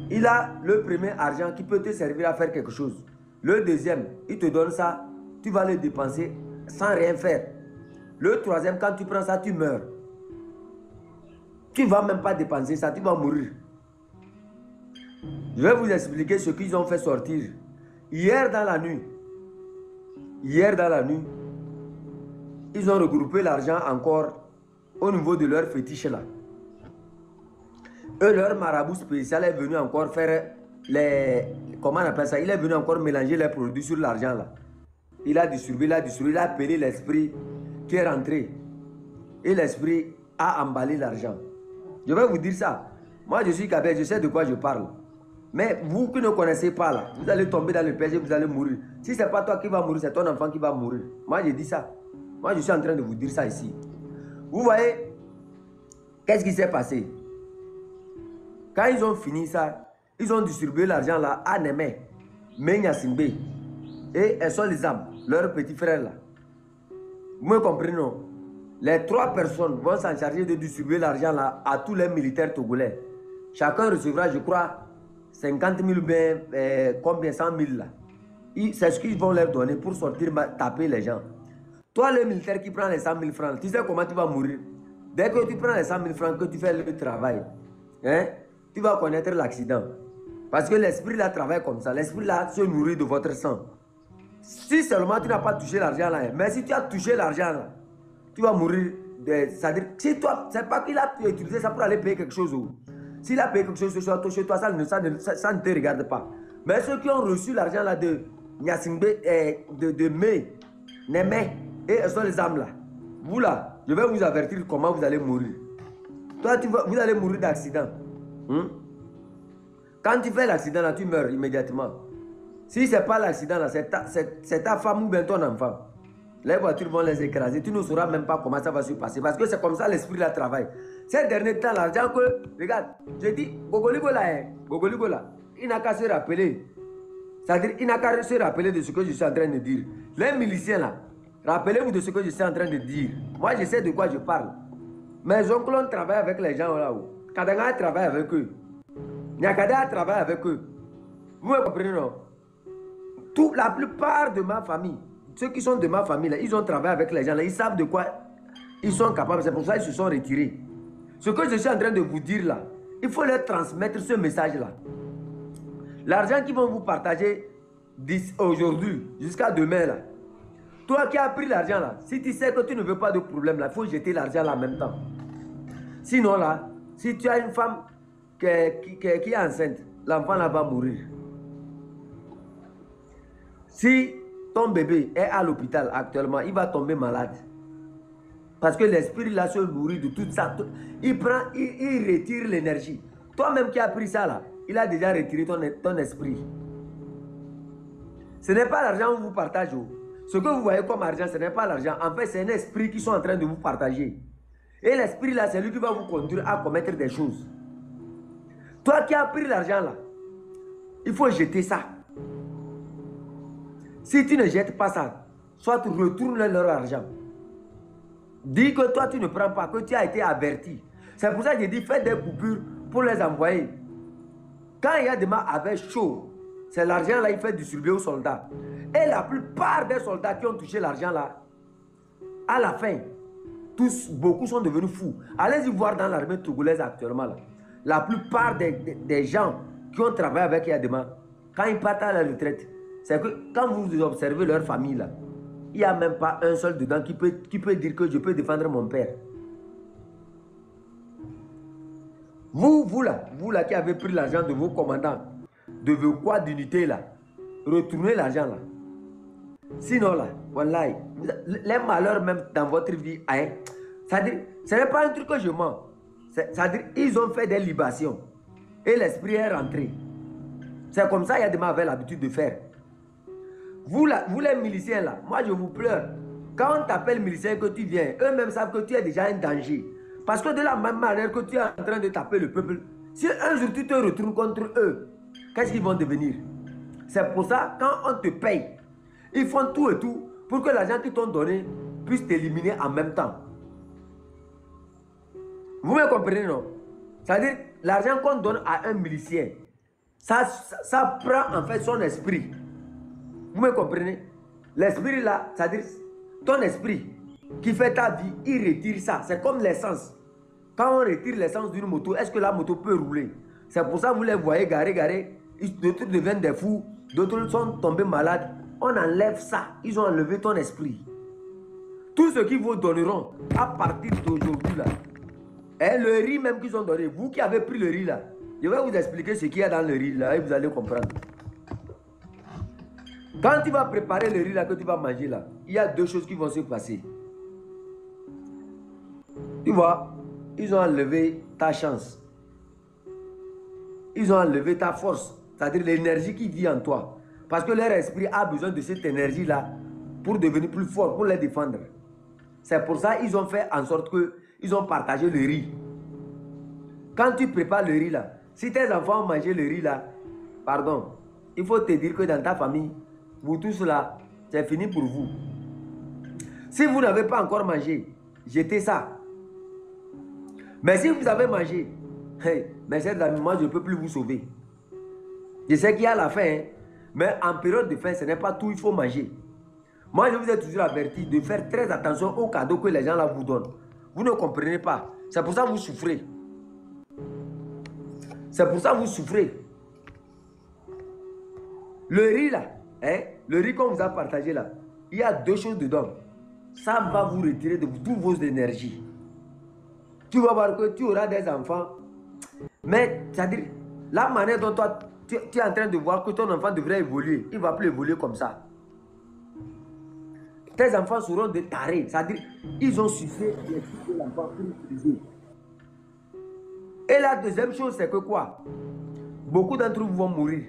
Il a le premier argent qui peut te servir à faire quelque chose. Le deuxième, il te donne ça, tu vas le dépenser sans rien faire. Le troisième, quand tu prends ça, tu meurs. Tu ne vas même pas dépenser ça, tu vas mourir. Je vais vous expliquer ce qu'ils ont fait sortir. Hier dans la nuit, ils ont regroupé l'argent encore au niveau de leur fétiche là. Eux, leur marabout spécial est venu encore faire les... Comment on appelle ça? Il est venu encore mélanger les produits sur l'argent là. Il a distribué, il a appelé l'esprit qui est rentré. Et l'esprit a emballé l'argent. Je vais vous dire ça. Moi, je suis Kabé, je sais de quoi je parle. Mais vous qui ne connaissez pas là, vous allez tomber dans le piège et vous allez mourir. Si ce n'est pas toi qui vas mourir, c'est ton enfant qui va mourir. Moi, je dis ça. Moi, je suis en train de vous dire ça ici. Vous voyez, qu'est-ce qui s'est passé? Quand ils ont fini ça, ils ont distribué l'argent là à Némé, Menyasimbe et Esol Lizam, leur petit frère là. Vous me comprenez non? Les 3 personnes vont s'en charger de distribuer l'argent là à tous les militaires togolais. Chacun recevra, je crois, 50 000 bien, combien, 100 000 là. C'est ce qu'ils vont leur donner pour sortir, taper les gens. Toi, le militaire qui prend les 100 000 francs, tu sais comment tu vas mourir? Dès que tu prends les 100 000 francs, que tu fais le travail, hein, tu vas connaître l'accident. Parce que l'esprit là travaille comme ça. L'esprit là se nourrit de votre sang. Si seulement tu n'as pas touché l'argent là, mais si tu as touché l'argent là, tu vas mourir. C'est-à-dire, si toi, c'est pas qu'il a utilisé ça pour aller payer quelque chose. S'il a payé quelque chose chez toi, ça ne te regarde pas. Mais ceux qui ont reçu l'argent là de Nyasingbe, de May, Némé, et ce sont les âmes là. Vous là, je vais vous avertir comment vous allez mourir. Toi, vous allez mourir d'accident. Quand tu fais l'accident là, tu meurs immédiatement. Si ce n'est pas l'accident là, c'est ta femme ou bien ton enfant. Les voitures vont les écraser. Tu ne sauras même pas comment ça va se passer. Parce que c'est comme ça l'esprit là travaille. Ces derniers temps, l'argent que... Regarde, je dis, Gogoligo là, il n'a qu'à se rappeler. C'est-à-dire, il n'a qu'à se rappeler de ce que je suis en train de dire. Les miliciens là, rappelez-vous de ce que je suis en train de dire. Moi, je sais de quoi je parle. Mes oncles travaillent avec les gens là-haut. Kadanga travaille avec eux. Nyakada travaille avec eux. Vous me comprenez, non? La plupart de ma famille, ceux qui sont de ma famille, là, ils ont travaillé avec les gens, là, ils savent de quoi ils sont capables. C'est pour ça qu'ils se sont retirés. Ce que je suis en train de vous dire là, il faut leur transmettre ce message-là. L'argent qu'ils vont vous partager aujourd'hui jusqu'à demain, là. Toi qui as pris l'argent là, si tu sais que tu ne veux pas de problème là, il faut jeter l'argent là en même temps. Sinon là, si tu as une femme qui est enceinte, l'enfant là va mourir. Si ton bébé est à l'hôpital actuellement, il va tomber malade. Parce que l'esprit là se nourrit de tout ça. Il retire l'énergie. Toi-même qui as pris ça là, il a déjà retiré ton esprit. Ce n'est pas l'argent que vous partagez. Ce que vous voyez comme argent, ce n'est pas l'argent. En fait, c'est un esprit qui sont en train de vous partager. Et l'esprit là, c'est lui qui va vous conduire à commettre des choses. Toi qui as pris l'argent là, il faut jeter ça. Si tu ne jettes pas ça, soit tu retournes leur argent. Dis que toi tu ne prends pas, que tu as été averti. C'est pour ça que je dis faites des coupures pour les envoyer. Quand il y a des mains avec chaud, c'est l'argent là il fait distribuer aux soldats. Et la plupart des soldats qui ont touché l'argent là, à la fin, beaucoup sont devenus fous. Allez-y voir dans l'armée togolaise actuellement là. La plupart des gens qui ont travaillé avec Yadema, quand ils partent à la retraite, c'est que quand vous observez leur famille là, il n'y a même pas un seul dedans qui peut dire que je peux défendre mon père. Vous là qui avez pris l'argent de vos commandants, de vos quad d'unité là, retournez l'argent là. Sinon là, wallahi, les malheurs même dans votre vie, hein, c'est-à-dire, ce n'est pas un truc que je mens. C'est-à-dire, ils ont fait des libations et l'esprit est rentré. C'est comme ça Yadema avait l'habitude de faire. Vous les miliciens là, moi je vous pleure. Quand on t'appelle milicien que tu viens, eux-mêmes savent que tu es déjà un danger. Parce que de la même manière que tu es en train de taper le peuple, si un jour tu te retournes contre eux, qu'est-ce qu'ils vont devenir? C'est pour ça, quand on te paye, ils font tout et tout pour que l'argent qu'ils t'ont donné puisse t'éliminer en même temps. Vous me comprenez, non? C'est-à-dire, l'argent qu'on donne à un milicien, ça prend en fait son esprit. Vous me comprenez? L'esprit là, c'est-à-dire, ton esprit qui fait ta vie, il retire ça. C'est comme l'essence. Quand on retire l'essence d'une moto, est-ce que la moto peut rouler? C'est pour ça que vous les voyez garer. D'autres deviennent des fous, d'autres sont tombés malades. On enlève ça. Ils ont enlevé ton esprit. Tout ce qu'ils vous donneront à partir d'aujourd'hui là, et le riz même qu'ils ont donné, vous qui avez pris le riz là, je vais vous expliquer ce qu'il y a dans le riz là et vous allez comprendre. Quand tu vas préparer le riz là que tu vas manger là, il y a deux choses qui vont se passer. Tu vois, ils ont enlevé ta chance. Ils ont enlevé ta force, c'est-à-dire l'énergie qui vit en toi. Parce que leur esprit a besoin de cette énergie là pour devenir plus fort, pour les défendre. C'est pour ça qu'ils ont fait en sorte que ils ont partagé le riz. Quand tu prépares le riz là, si tes enfants ont mangé le riz là, pardon, il faut te dire que dans ta famille, vous tous là, c'est fini pour vous. Si vous n'avez pas encore mangé, jetez ça. Mais si vous avez mangé, hey, mes chers amis, moi je ne peux plus vous sauver. Je sais qu'il y a la faim, hein, mais en période de faim, ce n'est pas tout, il faut manger. Moi, je vous ai toujours averti de faire très attention aux cadeaux que les gens là vous donnent. Vous ne comprenez pas. C'est pour ça que vous souffrez. C'est pour ça que vous souffrez. Le riz là, hein, le riz qu'on vous a partagé là, il y a deux choses dedans. Ça va vous retirer de toutes vos énergies. Tu vas voir que tu auras des enfants. Mais, c'est-à-dire, la manière dont toi, tu es en train de voir que ton enfant devrait évoluer, il ne va plus évoluer comme ça. Tes enfants seront des tarés. C'est-à-dire, ils ont suffisé de l'enfant pour l'utiliser. Et la deuxième chose, c'est que quoi? Beaucoup d'entre vous vont mourir.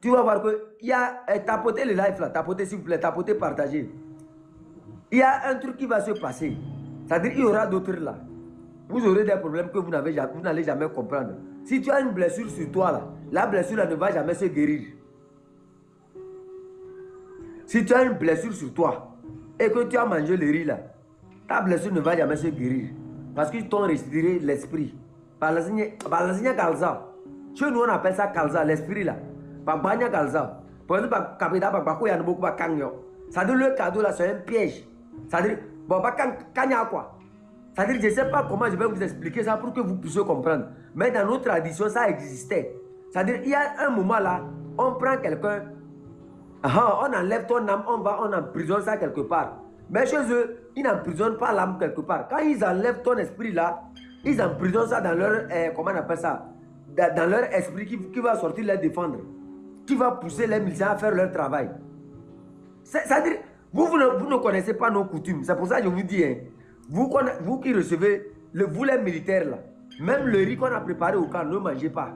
Tu vas voir que il y a tapotez le live là, tapotez s'il vous plaît, tapotez, partagez. Il y a un truc qui va se passer. C'est-à-dire qu'il y aura d'autres là. Vous aurez des problèmes que vous n'allez jamais comprendre. Si tu as une blessure sur toi là, la blessure là ne va jamais se guérir. Si tu as une blessure sur toi et que tu as mangé le riz là, ta blessure ne va jamais se guérir. Parce qu'ils t'ont retiré l'esprit. Par la signe Kalza. Chez nous on appelle ça Kalza, l'esprit là. Par Banya Kalza. Pour exemple, Kapeda, Bako Yanboku Bakangyo. Ça dit le cadeau là, c'est un piège. Ça dit, bon, Kanya quoi. Ça dit, je ne sais pas comment je vais vous expliquer ça pour que vous puissiez comprendre. Mais dans nos traditions, ça existait. Ça dit, il y a un moment là, on prend quelqu'un, on enlève ton âme, on emprisonne ça quelque part. Mais chez eux, ils n'emprisonnent pas l'âme quelque part. Quand ils enlèvent ton esprit là, ils emprisonnent ça dans leur, comment on appelle ça, dans leur esprit qui va sortir les défendre, qui va pousser les miliciens à faire leur travail. C'est-à-dire, vous ne connaissez pas nos coutumes. C'est pour ça que je vous dis, hein, vous qui recevez, vous les militaires là, même le riz qu'on a préparé au camp, ne mangez pas.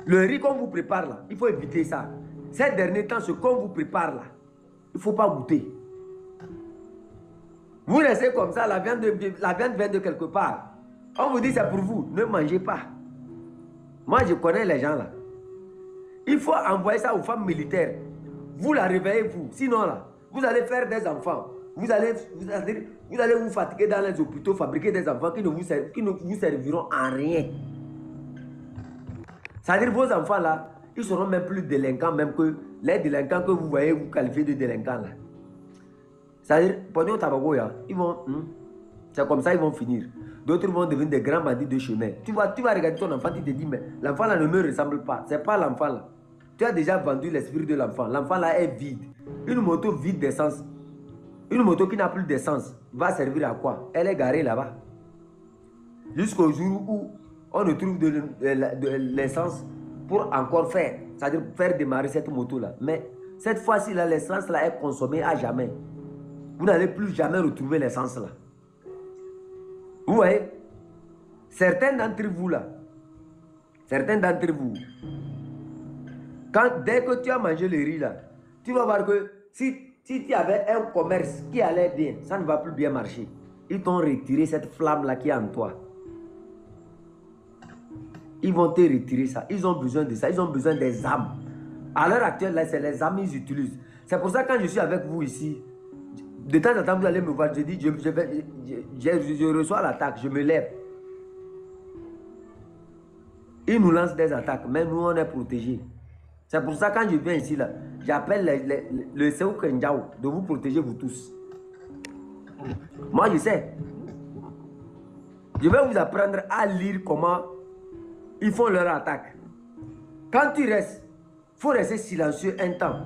Le riz qu'on vous prépare là, il faut éviter ça. Ces derniers temps, ce qu'on vous prépare là, il ne faut pas goûter. Vous restez comme ça, la viande vient de quelque part. On vous dit c'est pour vous, ne mangez pas. Moi je connais les gens là. Il faut envoyer ça aux femmes militaires. Vous la réveillez vous, sinon là, vous allez faire des enfants. Vous allez vous fatiguer dans les hôpitaux, fabriquer des enfants qui ne vous serviront à rien. C'est-à-dire vos enfants là, ils seront même plus délinquants même que les délinquants que vous voyez vous qualifier de délinquants là. C'est-à-dire, pendant tabago, ils vont, c'est comme ça ils vont finir. D'autres vont devenir des grands bandits de chemin. Tu vas regarder ton enfant, tu te dis, mais l'enfant là ne me ressemble pas. C'est pas l'enfant là. Tu as déjà vendu l'esprit de l'enfant. L'enfant là est vide. Une moto vide d'essence. Une moto qui n'a plus d'essence va servir à quoi? Elle est garée là-bas. Jusqu'au jour où on ne trouve de l'essence pour encore faire. C'est-à-dire faire démarrer cette moto là. Mais cette fois-ci là, l'essence là est consommée à jamais. Vous n'allez plus jamais retrouver l'essence là. Vous voyez? Certains d'entre vous là, dès que tu as mangé le riz là, tu vas voir que si tu avais un commerce qui allait bien, ça ne va plus bien marcher. Ils t'ont retiré cette flamme là qui est en toi. Ils vont te retirer ça. Ils ont besoin de ça. Ils ont besoin des âmes. À l'heure actuelle, là, c'est les âmes qu'ils utilisent. C'est pour ça que quand je suis avec vous ici, de temps en temps, vous allez me voir. Je dis, je reçois l'attaque, je me lève. Ils nous lancent des attaques, mais nous, on est protégés. C'est pour ça que quand je viens ici, là, j'appelle le Séou Kenjao de vous protéger, vous tous. Moi, je sais. Je vais vous apprendre à lire comment ils font leur attaque. Quand tu restes, il faut rester silencieux un temps.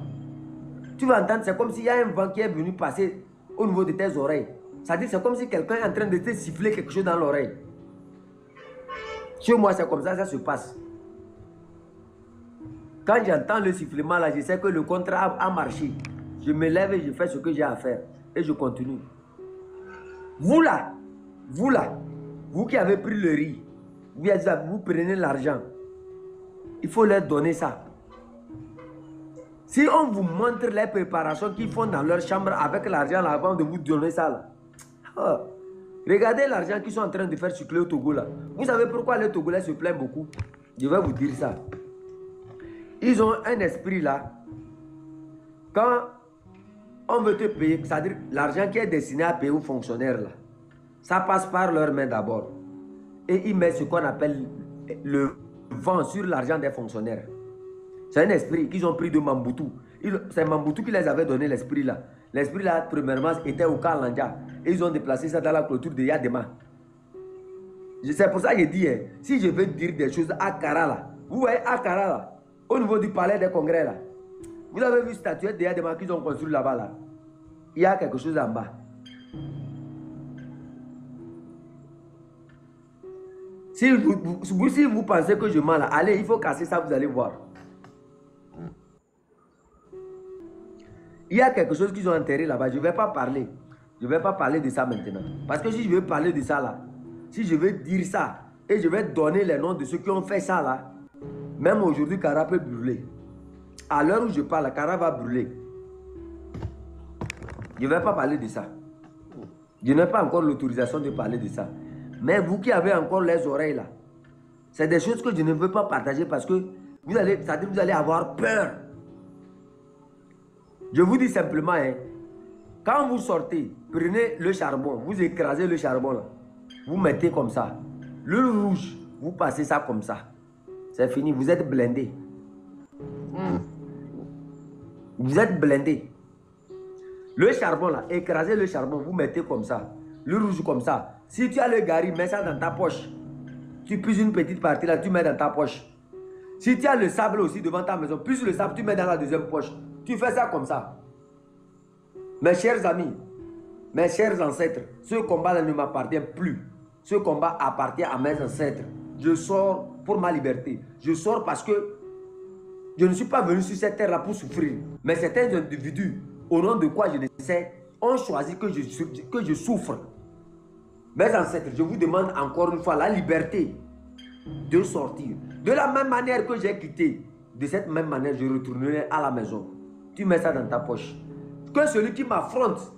Tu vas entendre, c'est comme s'il y a un vent qui est venu passer au niveau de tes oreilles. C'est-à-dire, c'est comme si quelqu'un est en train de te siffler quelque chose dans l'oreille. Chez moi, c'est comme ça, ça se passe. Quand j'entends le sifflement là, je sais que le contrat a marché. Je me lève et je fais ce que j'ai à faire. Et je continue. Vous là, vous qui avez pris le riz, vous prenez l'argent. Il faut leur donner ça. Si on vous montre les préparations qu'ils font dans leur chambre avec l'argent là, avant de vous donner ça là. Regardez l'argent qu'ils sont en train de faire circuler au Togo là. Vous savez pourquoi les Togolais se plaignent beaucoup? Je vais vous dire ça. Ils ont un esprit là. Quand on veut te payer, c'est-à-dire l'argent qui est destiné à payer aux fonctionnaires, là, ça passe par leurs mains d'abord. Et ils mettent ce qu'on appelle le vent sur l'argent des fonctionnaires. C'est un esprit qu'ils ont pris de Mambutu. C'est Mambutu qui les avait donné l'esprit là. L'esprit là, premièrement, était au Kalanja. Et ils ont déplacé ça dans la clôture de Yadema. C'est pour ça que je dis, hein, si je veux dire des choses à Kara là, vous voyez à Kara là, au niveau du palais des congrès là, vous avez vu statuette de Yadema qu'ils ont construit là-bas là. Il y a quelque chose en bas. Si vous pensez que je mens là, allez, il faut casser ça, vous allez voir. Il y a quelque chose qu'ils ont enterré là-bas. Je ne vais pas parler. Je ne vais pas parler de ça maintenant. Parce que si je veux parler de ça là, si je veux dire ça, et je vais donner les noms de ceux qui ont fait ça là, même aujourd'hui, Kara peut brûler. À l'heure où je parle, Kara va brûler. Je ne vais pas parler de ça. Je n'ai pas encore l'autorisation de parler de ça. Mais vous qui avez encore les oreilles là, c'est des choses que je ne veux pas partager parce que vous allez avoir peur. Je vous dis simplement, hein, quand vous sortez, prenez le charbon, vous écrasez le charbon là, vous mettez comme ça. Le rouge, vous passez ça comme ça. C'est fini, vous êtes blindé. Vous êtes blindé. Le charbon là, écrasez le charbon, vous mettez comme ça. Le rouge comme ça. Si tu as le gari, mets ça dans ta poche. Tu puises une petite partie là, tu mets dans ta poche. Si tu as le sable aussi devant ta maison, puise le sable, tu mets dans la deuxième poche. Tu fais ça comme ça. Mes chers amis, mes chers ancêtres, ce combat-là ne m'appartient plus. Ce combat appartient à mes ancêtres. Je sors pour ma liberté. Je sors parce que je ne suis pas venu sur cette terre-là pour souffrir. Mais certains individus, au nom de quoi je ne sais, ont choisi que je souffre. Mes ancêtres, je vous demande encore une fois la liberté de sortir. De la même manière que j'ai quitté, de cette même manière, je retournerai à la maison. Tu mets ça dans ta poche. Que celui qui m'affronte,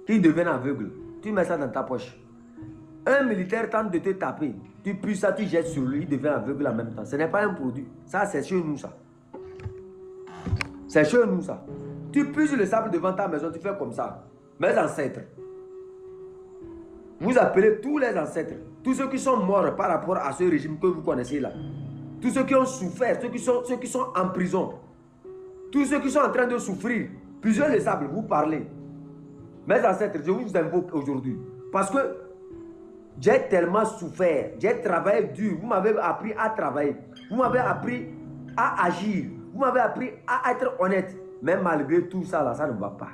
qu'il devienne aveugle, tu mets ça dans ta poche. Un militaire tente de te taper, tu puis ça, tu jettes sur lui, il devient aveugle en même temps. Ce n'est pas un produit. Ça, c'est chez nous, ça. C'est chez nous, ça. Tu puises le sable devant ta maison, tu fais comme ça. Mes ancêtres. Vous appelez tous les ancêtres, tous ceux qui sont morts par rapport à ce régime que vous connaissez là. Tous ceux qui ont souffert, ceux qui sont en prison. Tous ceux qui sont en train de souffrir. Plusieurs les sables, vous parlez. Mes ancêtres, je vous invoque aujourd'hui. Parce que j'ai tellement souffert, j'ai travaillé dur. Vous m'avez appris à travailler. Vous m'avez appris à agir. Vous m'avez appris à être honnête. Mais malgré tout ça, là, ça ne va pas.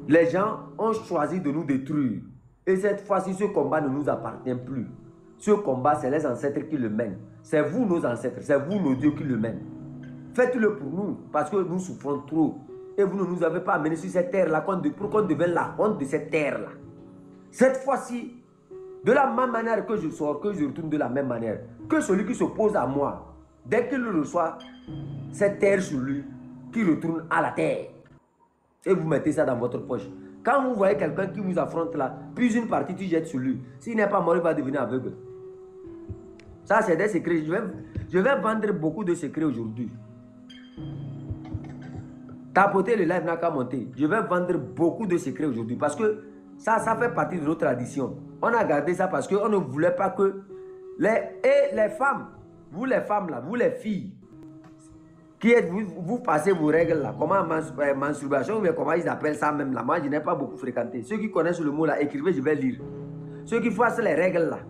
Les gens ont choisi de nous détruire. Et cette fois-ci, ce combat ne nous appartient plus. Ce combat, c'est les ancêtres qui le mènent. C'est vous, nos ancêtres. C'est vous, nos dieux, qui le mènent. Faites-le pour nous, parce que nous souffrons trop. Et vous ne nous avez pas amenés sur cette terre-là pour qu'on devienne la honte de cette terre-là. Cette fois-ci, de la même manière que je sors, que je retourne de la même manière, que celui qui s'oppose à moi, dès qu'il reçoit cette terre sur lui, qu'il retourne à la terre. Et vous mettez ça dans votre poche. Quand vous voyez quelqu'un qui vous affronte là, puis une partie tu jettes sur lui. S'il n'est pas mort, il va devenir aveugle. Ça, c'est des secrets. Je vais vendre beaucoup de secrets aujourd'hui. Tapoter le live n'a qu'à monter. Je vais vendre beaucoup de secrets aujourd'hui parce que ça fait partie de nos traditions. On a gardé ça parce qu'on ne voulait pas que les femmes, vous les femmes là, vous les filles, qui êtes, vous passez vos règles là, comment menstruation, mais comment ils appellent ça même là. Moi, je n'ai pas beaucoup fréquenté. Ceux qui connaissent le mot là, écrivez, je vais lire. Ceux qui fassent les règles là,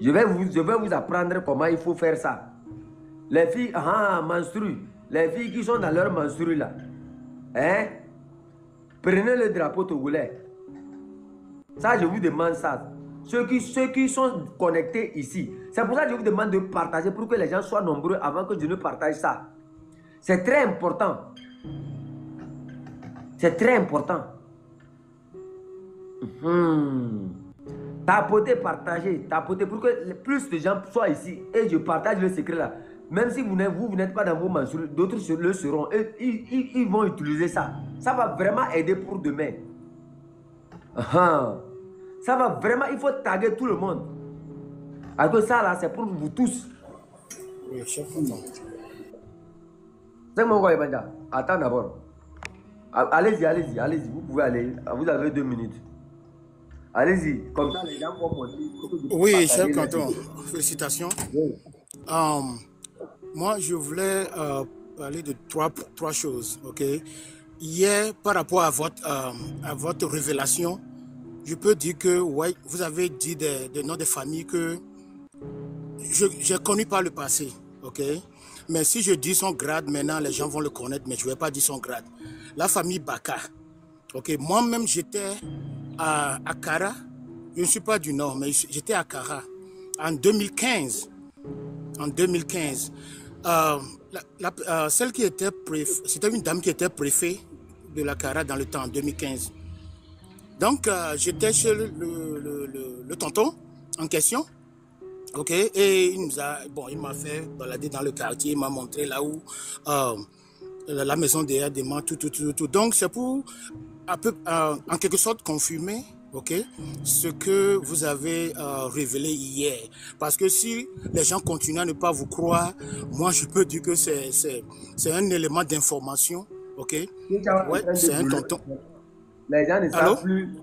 je vais vous apprendre comment il faut faire ça. Les filles menstruent. Les filles qui sont dans leur menstrue là, hein? Prenez le drapeau togolais. Ça, je vous demande ça. Ceux qui sont connectés ici. C'est pour ça que je vous demande de partager pour que les gens soient nombreux avant que je ne partage ça. C'est très important. C'est très important. Tapotez, partagez, tapotez pour que plus de gens soient ici et je partage le secret là. Même si vous n'êtes pas dans vos menstrues, d'autres le seront. Et, ils vont utiliser ça. Ça va vraiment aider pour demain. Ça va vraiment, il faut taguer tout le monde. Parce que ça là, c'est pour vous tous. C'est mon gars, Ebanja. Attends d'abord. Allez-y, allez-y, allez-y. Vous pouvez aller. Vous avez 2 minutes. Allez-y. Comme ça, les gens vont monter. Oui, cher canton, félicitations. Oui. Moi, je voulais parler de trois choses. Ok. Hier, par rapport à votre révélation, je peux dire que ouais, vous avez dit des noms de familles que j'ai connus par le passé. Ok. Mais si je dis son grade, maintenant les gens vont le connaître, mais je ne vais pas dire son grade. La famille Baka. Ok. Moi-même, j'étais à Kara. Je ne suis pas du Nord, mais j'étais à Kara en 2015. En 2015. Celle qui était préfet, c'était une dame qui était préfet de la Kara dans le temps, en 2015. Donc, j'étais chez le tonton en question. Ok, et il m'a fait balader dans le quartier, il m'a montré là où la maison des aidements, tout. Donc, c'est pour en quelque sorte confirmer, ok, ce que vous avez révélé hier. Parce que si les gens continuent à ne pas vous croire, moi, je peux dire que c'est un élément d'information, ok. Ouais, c'est un tonton. Les gens ne savent plus.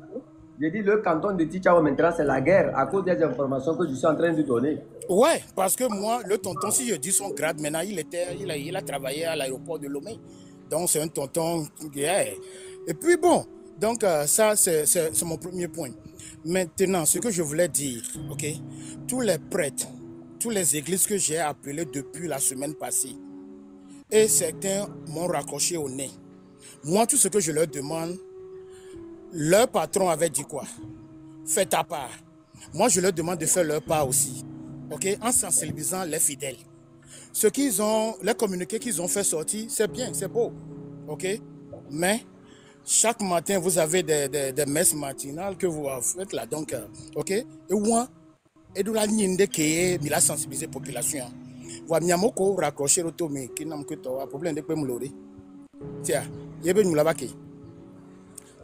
J'ai dit, le canton de Tichao, maintenant, c'est la guerre à cause des informations que je suis en train de donner. Ouais, parce que moi, le tonton, si je dis son grade, maintenant, il a travaillé à l'aéroport de Lomé. Donc, c'est un tonton. Yeah. Et puis, bon, donc, ça, c'est mon premier point. Maintenant, ce que je voulais dire, ok, tous les prêtres, toutes les églises que j'ai appelées depuis la semaine passée, et certains m'ont raccroché au nez. Moi, tout ce que je leur demande, leur patron avait dit quoi? Fais ta part. Moi, je leur demande de faire leur part aussi. Ok? En sensibilisant les fidèles. Ce qu'ils ont, les communiqués qu'ils ont fait sortir, c'est bien, c'est beau. Ok? Mais chaque matin, vous avez des messes matinales que vous faites là. Donc, ok? Et moi, et de la ninde qui est la sensibiliser la population. Vous m'yamoko raccrocher au tome qui n'a pas problème de me tiens, il y a une là-bas.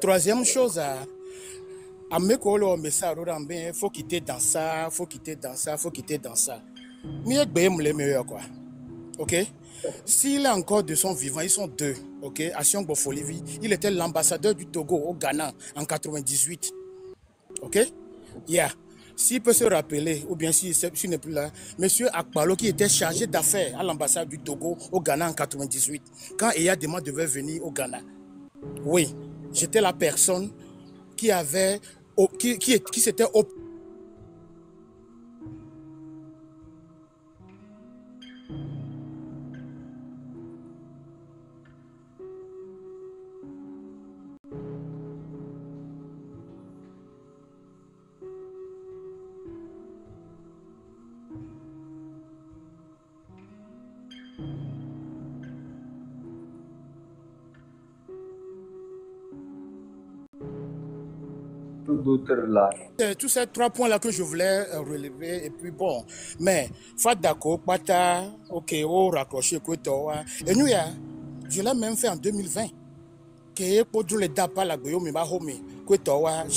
Troisième chose, à me coller message, il faut quitter dans ça, faut quitter dans ça, faut quitter dans ça. Mais il y a les meilleurs quoi. Ok? S'il est encore de son vivant, ils sont deux. Ok? Asion Bofolivie, il était l'ambassadeur du Togo au Ghana en 98. Ok? Yeah. S'il peut se rappeler, ou bien s'il n'est plus là, monsieur Akbalo qui était chargé d'affaires à l'ambassade du Togo au Ghana en 98, quand Eya Dema devait venir au Ghana. Oui. J'étais la personne qui avait, qui s'était opposée. Là. Tous ces 3 points-là que je voulais relever, et puis bon, mais, Fadako, Pata, ok, oh, raccroché, Kouetoa, et nous, je l'ai même fait en 2020. J'ai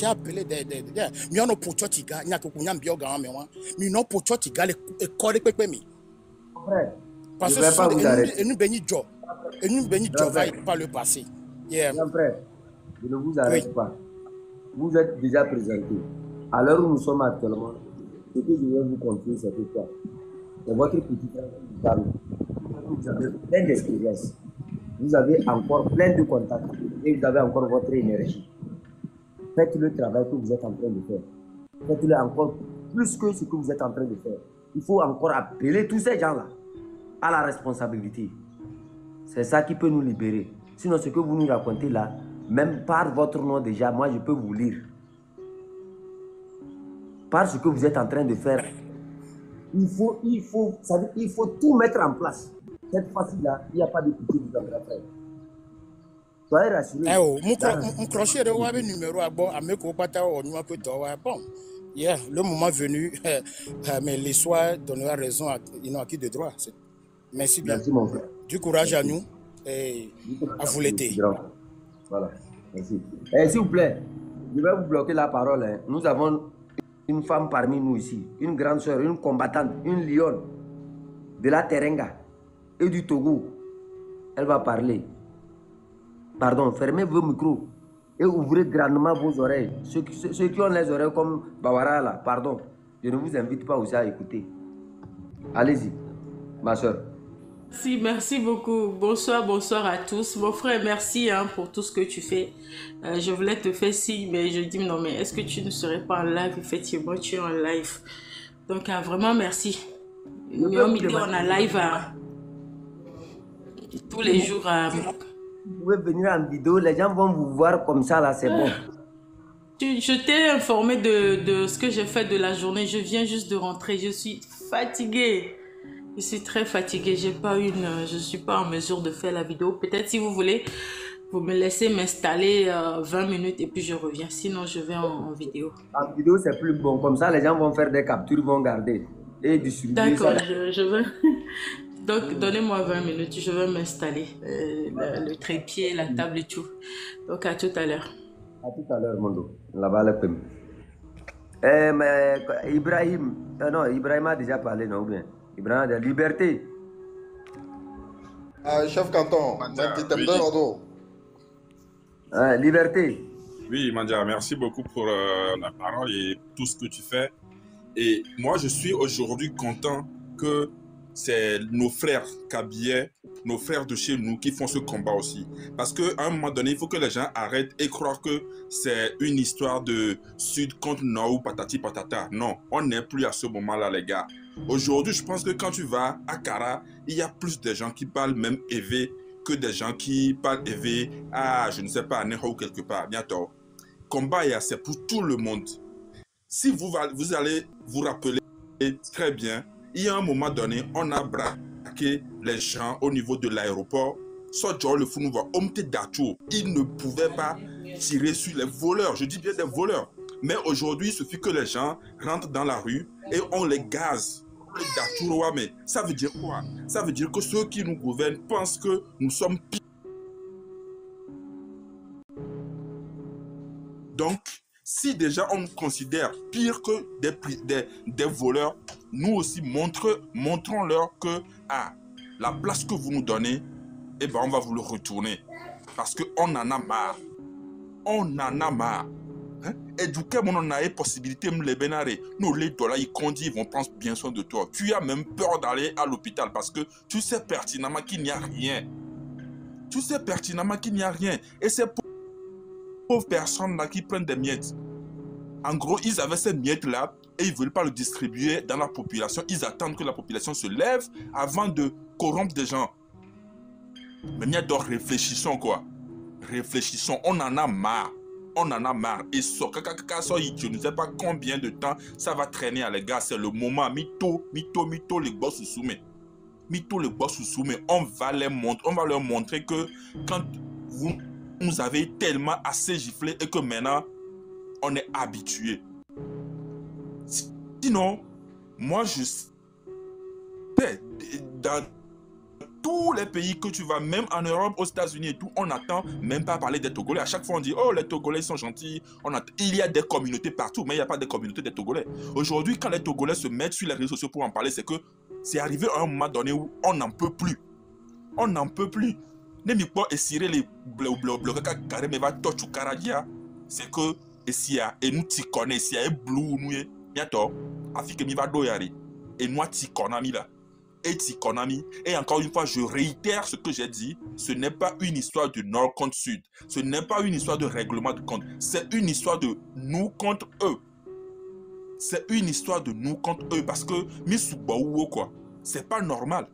appelé des mais on a pour Chotiga, il y a que Kunyam Bioga, mais non pour Chotiga, les corps pépémi. Parce que ce sont nous bénis Joe, et nous bénis Joe par le passé. Yeah. Frère, je ne vous arrête pas. Vous êtes déjà présenté. À l'heure où nous sommes actuellement, ce que je vais vous confier, c'est que quoi? C'est votre petit frère qui parle. Vous avez plein d'expérience. Vous avez encore plein de contacts. Et vous avez encore votre énergie. Faites le travail que vous êtes en train de faire. Faites-le encore plus que ce que vous êtes en train de faire. Il faut encore appeler tous ces gens-là à la responsabilité. C'est ça qui peut nous libérer. Sinon, ce que vous nous racontez là, même par votre nom déjà, moi je peux vous lire. Par ce que vous êtes en train de faire, il faut tout mettre en place. Cette fois-ci-là, il n'y a pas de pitié vous avez à faire. Soyez rassurés. Mon crochet de Wabi numéro à bon, à me copater au numéro que tu as. Bon, le moment venu, mais l'histoire donnera raison à qui de droit. Merci bien. Merci mon frère. Du courage à nous et à vous l'été. Voilà, merci. S'il vous plaît, je vais vous bloquer la parole. Hein. Nous avons une femme parmi nous ici, une grande soeur, une combattante, une lionne de la Terenga et du Togo. elle va parler. Pardon, fermez vos micros et ouvrez grandement vos oreilles. Ceux qui ont les oreilles comme Bawara là, pardon. Je ne vous invite pas aussi à écouter. Allez-y, ma soeur. Merci beaucoup. Bonsoir à tous. Mon frère, merci pour tout ce que tu fais. Je voulais te faire signe, mais je dis non, mais est-ce que tu ne serais pas en live? Effectivement, tu es en live. Donc, vraiment, merci. Nous, on a live tous les jours. Vous pouvez venir en vidéo, les gens vont vous voir comme ça, là, c'est bon. Je t'ai informé de ce que j'ai fait de la journée. Je viens juste de rentrer. Je suis fatiguée. Je suis très fatiguée. Je ne suis pas en mesure de faire la vidéo. Peut-être si vous voulez, vous me laissez m'installer 20 minutes et puis je reviens. Sinon, je vais en vidéo. En vidéo, c'est plus bon. Comme ça, les gens vont faire des captures, vont garder et distribuer. D'accord, je vais... Donc, donnez-moi 20 minutes. Je vais m'installer. Le trépied, la table et tout. Donc, à tout à l'heure. À tout à l'heure, Mondo. Là-bas, le PM. Mais Ibrahim... non, Ibrahim a déjà parlé, non? Bien. Ibrahim de liberté. Chef Canton, liberté. Oui, Mandia, merci beaucoup pour la parole et tout ce que tu fais. Et moi, je suis aujourd'hui content que c'est nos frères Kabyais, nos frères de chez nous qui font ce combat aussi. Parce qu'à un moment donné, il faut que les gens arrêtent et croient que c'est une histoire de Sud contre Nord ou patati patata. Non, on n'est plus à ce moment-là, les gars. Aujourd'hui, je pense que quand tu vas à Kara, il y a plus de gens qui parlent même éveillé que des gens qui parlent éveillé à, je ne sais pas, à Neho ou quelque part. Bientôt. Combat, c'est pour tout le monde. Si vous allez vous rappeler très bien, il y a un moment donné, on a braqué les gens au niveau de l'aéroport. Soit Joe le Founouva, Omte Datou, ils ne pouvaient pas tirer sur les voleurs. Je dis bien des voleurs. Mais aujourd'hui, il suffit que les gens rentrent dans la rue et on les gaze. Mais ça veut dire quoi? Ça veut dire que ceux qui nous gouvernent pensent que nous sommes pires. Donc, si déjà on nous considère pire que des voleurs, nous aussi montrons-leur que la place que vous nous donnez, eh ben on va vous le retourner. Parce qu'on en a marre. On en a marre. Et du coup, on a la possibilité de les bénarrer. Nous, les dollars, ils conduisent, ils vont prendre bien soin de toi. Tu as même peur d'aller à l'hôpital parce que tu sais pertinemment qu'il n'y a rien. Tu sais pertinemment qu'il n'y a rien. Et ces pauvres personnes-là qui prennent des miettes. En gros, ils avaient ces miettes-là et ils ne veulent pas le distribuer dans la population. Ils attendent que la population se lève avant de corrompre des gens. Mais donc réfléchissons quoi. Réfléchissons, on en a marre. On en a marre. Et ça, je ne sais pas combien de temps ça va traîner à les gars. C'est le moment. Mito, les boss sous soumet. Mito, les boss sous soumet. On va leur montrer que quand vous nous avez tellement assez giflé et que maintenant, on est habitué. Sinon, moi, je sais, dans tous les pays que tu vas, même en Europe, aux États-Unis et tout, on n'entend même pas parler des Togolais. À chaque fois, on dit, oh, les Togolais sont gentils. Il y a des communautés partout, mais il n'y a pas de communauté des Togolais. Aujourd'hui, quand les Togolais se mettent sur les réseaux sociaux pour en parler, c'est que c'est arrivé à un moment donné où on n'en peut plus. On n'en peut plus. C'est que, et nous t'y connaissons, et blue, nous, bientôt, afin mi va doyari, et nous t'y connaissons là. Et encore une fois, je réitère ce que j'ai dit. Ce n'est pas une histoire de nord contre sud. Ce n'est pas une histoire de règlement de compte. C'est une histoire de nous contre eux. C'est une histoire de nous contre eux. Parce que, quoi, c'est pas normal.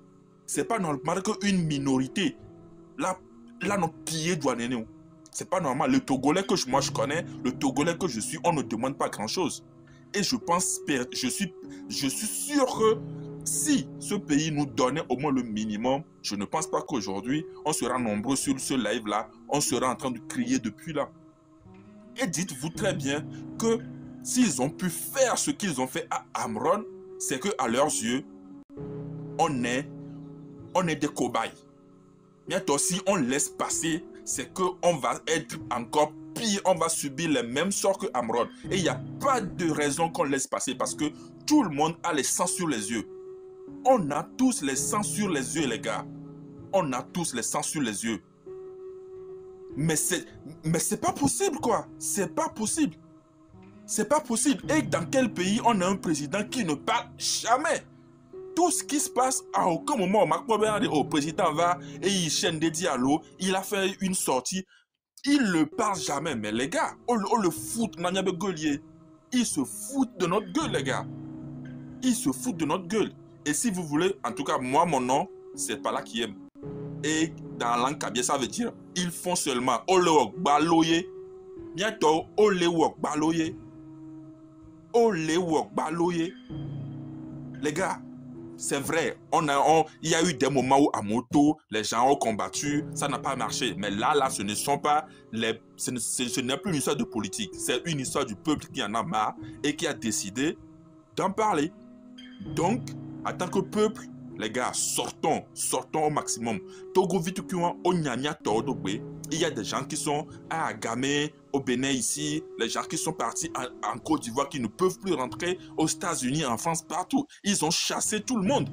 C'est pas normal qu'une minorité, là, notre pied doit n'être. C'est pas normal. Le Togolais que moi je connais, le Togolais que je suis, on ne demande pas grand-chose. Et je pense, je suis sûr que si ce pays nous donnait au moins le minimum, je ne pense pas qu'aujourd'hui, on sera nombreux sur ce live-là, on sera en train de crier depuis là. Et dites-vous très bien que s'ils ont pu faire ce qu'ils ont fait à Amron, c'est qu'à leurs yeux, on est des cobayes. Bientôt, si on laisse passer, c'est qu'on va être encore pire, on va subir les mêmes sorts que Amron. Et il n'y a pas de raison qu'on laisse passer parce que tout le monde a les sangs sur les yeux. On a tous les sangs sur les yeux, les gars. on a tous les sangs sur les yeux. Mais c'est pas possible, quoi. C'est pas possible. C'est pas possible. Et dans quel pays on a un président qui ne parle jamais? Tout ce qui se passe, à aucun moment, le président va et il chaîne des dialogues, il a fait une sortie, il ne parle jamais. Mais les gars, on le fout, il se fout de notre gueule, les gars. Il se fout de notre gueule. Et si vous voulez, en tout cas, moi, mon nom, c'est pas là qui aime. Et dans la langue kabia, ça veut dire, ils font seulement Olewok Baloye. Bientôt, Olewok Baloye. Olewok Baloye. Les gars, c'est vrai, il y a eu des moments où à moto, les gens ont combattu, ça n'a pas marché. Mais là, ce ne sont pas ce n'est plus une histoire de politique. C'est une histoire du peuple qui en a marre et qui a décidé d'en parler. Donc, en tant que peuple, les gars, sortons au maximum. Togo Vitukuan, Onyanya Tordogbe. Il y a des gens qui sont à Agamé, au Bénin ici, les gens qui sont partis en Côte d'Ivoire qui ne peuvent plus rentrer aux États-Unis, en France, partout. Ils ont chassé tout le monde.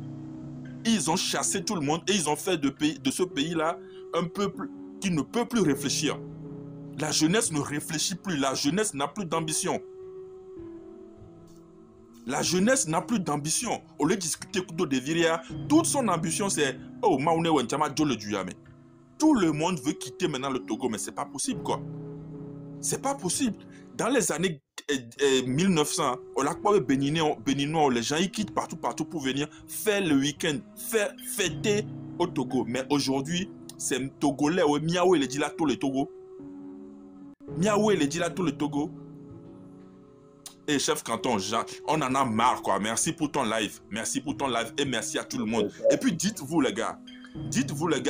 Ils ont chassé tout le monde et ils ont fait de ce pays-là un peuple qui ne peut plus réfléchir. La jeunesse ne réfléchit plus, la jeunesse n'a plus d'ambition. La jeunesse n'a plus d'ambition. Au lieu de discuter de Viria, toute son ambition c'est « Oh, Maoune Wentama Djole Duyame ». Tout le monde veut quitter maintenant le Togo, mais c'est pas possible, quoi. C'est pas possible. Dans les années 1900, on a quoi Béninois, les gens ils quittent partout pour venir faire le week-end, fêter au Togo. Mais aujourd'hui, c'est Togolais, Miaou et les Dila tout le Togo. Miaou et les Dila tout le Togo. Et chef canton, Jean, on en a marre, quoi. Merci pour ton live. Merci pour ton live et merci à tout le monde. Et puis dites-vous, les gars,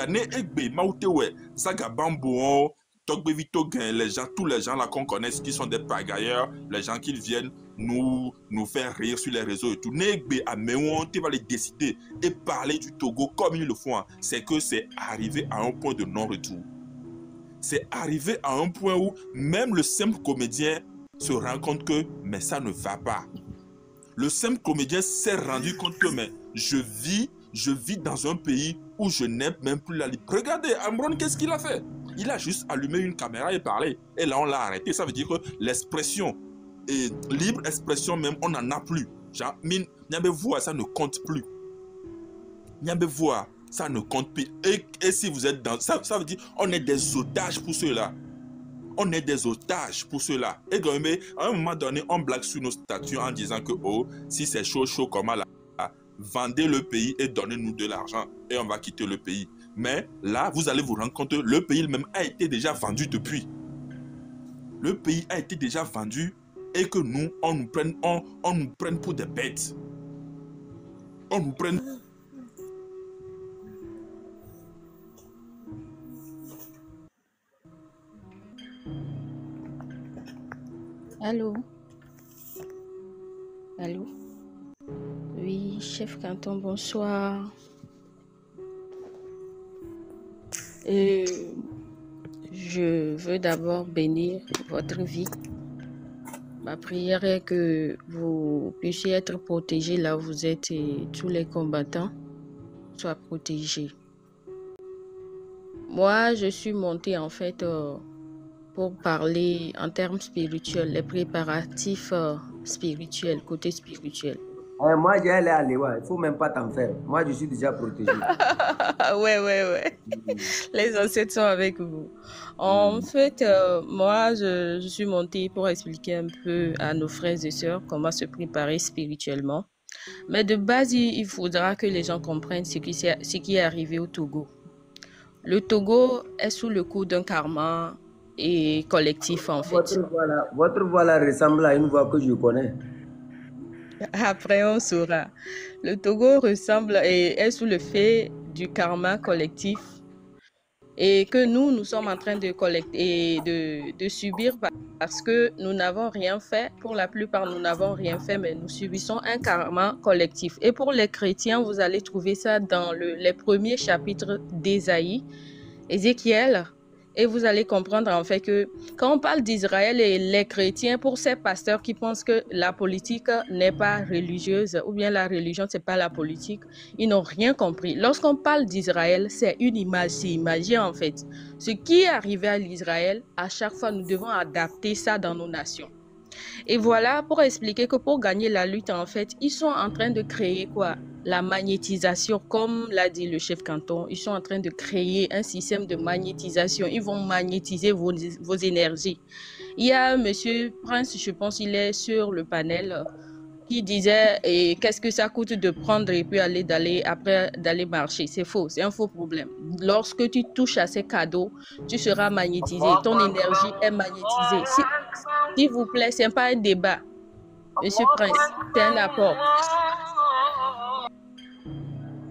né Egbe, Maoutewe, Zagabambo, Togbe Vito, les gens, tous les gens là qu'on connaît, qui sont des pagailleurs, les gens qui viennent nous faire rire sur les réseaux et tout. Né Egbe, à Méouan, tu vas les décider et parler du Togo comme ils le font. Hein. C'est que c'est arrivé à un point de non-retour. C'est arrivé à un point où même le simple comédien se rend compte que, mais ça ne va pas. Le simple comédien s'est rendu compte que, mais je vis dans un pays où je n'ai même plus la liberté. Regardez, Amron, qu'est-ce qu'il a fait? Il a juste allumé une caméra et parlé. Et là, on l'a arrêté. Ça veut dire que l'expression, libre expression même, on n'en a plus. Genre, Niambe-Voix, ça ne compte plus. Niambe-Voix, ça ne compte plus. Et si vous êtes dans... Ça veut dire on est des otages pour ceux-là. On est des otages pour ceux-là. Et à un moment donné, on blague sur nos statuts en disant que, oh, si c'est chaud, comment là, vendez le pays et donnez-nous de l'argent et on va quitter le pays. Mais là, vous allez vous rendre compte que le pays même a été déjà vendu depuis. Le pays a été déjà vendu et que nous, on nous prenne pour des bêtes. On nous prenne... Allô? Allô? Oui, chef canton, bonsoir. Je veux d'abord bénir votre vie. Ma prière est que vous puissiez être protégés là où vous êtes et tous les combattants soient protégés. Moi, je suis montée en fait pour parler en termes spirituels, les préparatifs spirituels, côté spirituel. Moi, j'ai allé à l'Ewa, il ne faut même pas t'en faire. Moi, je suis déjà protégé. Ouais. Les ancêtres sont avec vous. En fait, moi, je suis montée pour expliquer un peu à nos frères et sœurs comment se préparer spirituellement. Mais de base, il faudra que les gens comprennent ce qui est arrivé au Togo. Le Togo est sous le coup d'un karma et collectif, en fait. Votre voix là ressemble à une voix que je connais. Après, on saura. Le Togo ressemble et est sous le fait du karma collectif et que nous sommes en train de collecter et de subir parce que nous n'avons rien fait. Pour la plupart, nous n'avons rien fait, mais nous subissons un karma collectif. Et pour les chrétiens, vous allez trouver ça dans les premiers chapitres d'Ésaïe, Ézéchiel Et vous allez comprendre en fait que quand on parle d'Israël et les chrétiens, pour ces pasteurs qui pensent que la politique n'est pas religieuse ou bien la religion c'est pas la politique, ils n'ont rien compris. Lorsqu'on parle d'Israël, c'est une image, c'est imagé en fait. Ce qui est arrivé à l'Israël, à chaque fois nous devons adapter ça dans nos nations. Et voilà pour expliquer que pour gagner la lutte, en fait, ils sont en train de créer quoi? La magnétisation, comme l'a dit le chef canton. Ils sont en train de créer un système de magnétisation. Ils vont magnétiser vos énergies. Il y a Monsieur Prince, je pense, il est sur le panel, qui disait qu'est-ce que ça coûte de prendre et puis d'aller marcher. C'est faux, c'est un faux problème. Lorsque tu touches à ces cadeaux, tu seras magnétisé. Ton énergie est magnétisée. S'il vous plaît, ce n'est pas un débat. Monsieur Prince, c'est un apport.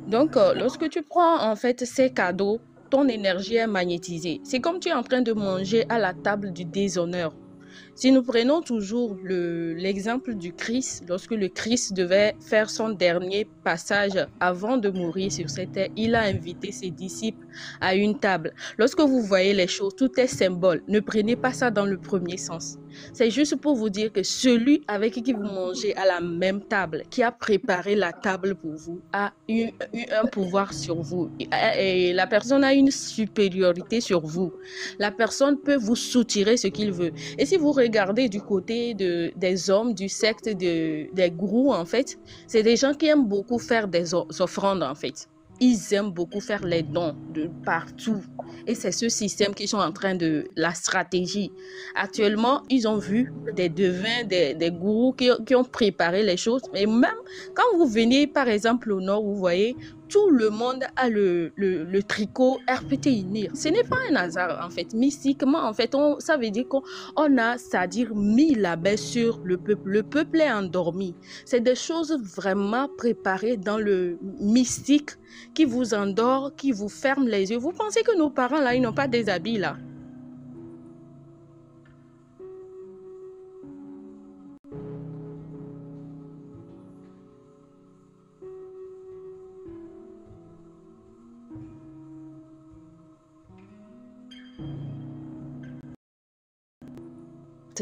Donc, lorsque tu prends en fait ces cadeaux, ton énergie est magnétisée. C'est comme tu es en train de manger à la table du déshonneur. Si nous prenons toujours l'exemple du Christ, lorsque le Christ devait faire son dernier passage avant de mourir sur cette terre, il a invité ses disciples à une table. Lorsque vous voyez les choses, tout est symbole. Ne prenez pas ça dans le premier sens. C'est juste pour vous dire que celui avec qui vous mangez à la même table, qui a préparé la table pour vous, a eu un pouvoir sur vous. Et la personne a une supériorité sur vous. La personne peut vous soutirer ce qu'il veut. Et si vous regardez du côté des hommes, du secte, des gourous, en fait, c'est des gens qui aiment beaucoup faire des offrandes, en fait. Ils aiment beaucoup faire les dons de partout. Et c'est ce système qui sont en train de... La stratégie. Actuellement, ils ont vu des devins, des gourous qui ont préparé les choses. Et même quand vous venez, par exemple, au nord, vous voyez, tout le monde a le tricot RPT UNIR. Ce n'est pas un hasard, en fait. Mystiquement, en fait, ça veut dire qu'on a, c'est-à-dire, mis la baie sur le peuple. Le peuple est endormi. C'est des choses vraiment préparées dans le mystique qui vous endort, qui vous ferme les yeux. Vous pensez que nos parents, là, ils n'ont pas des habits, là?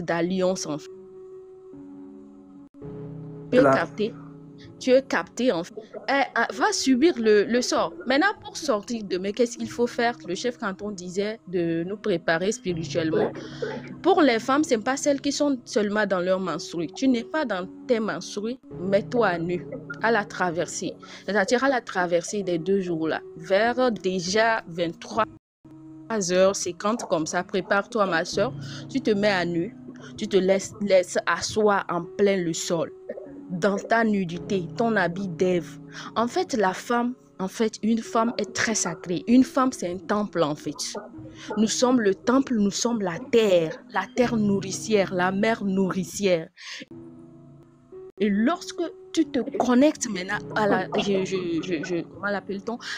D'alliance en fait. Tu es capté en fait. Elle va subir le sort. Maintenant, pour sortir de mais qu'est-ce qu'il faut faire? Le chef canton disait de nous préparer spirituellement. Pour les femmes, ce n'est pas celles qui sont seulement dans leur menstrues. Tu n'es pas dans tes menstrues, mets-toi à nu, à la traversée. C'est-à-dire à la traversée des 2 jours là, vers déjà 23h50 comme ça. Prépare-toi ma soeur, tu te mets à nu. Tu te laisses asseoir en plein le sol, dans ta nudité, ton habit d'Ève. En fait, une femme est très sacrée. Une femme, c'est un temple, en fait. Nous sommes le temple, nous sommes la terre nourricière, la mère nourricière. Et lorsque tu te connectes maintenant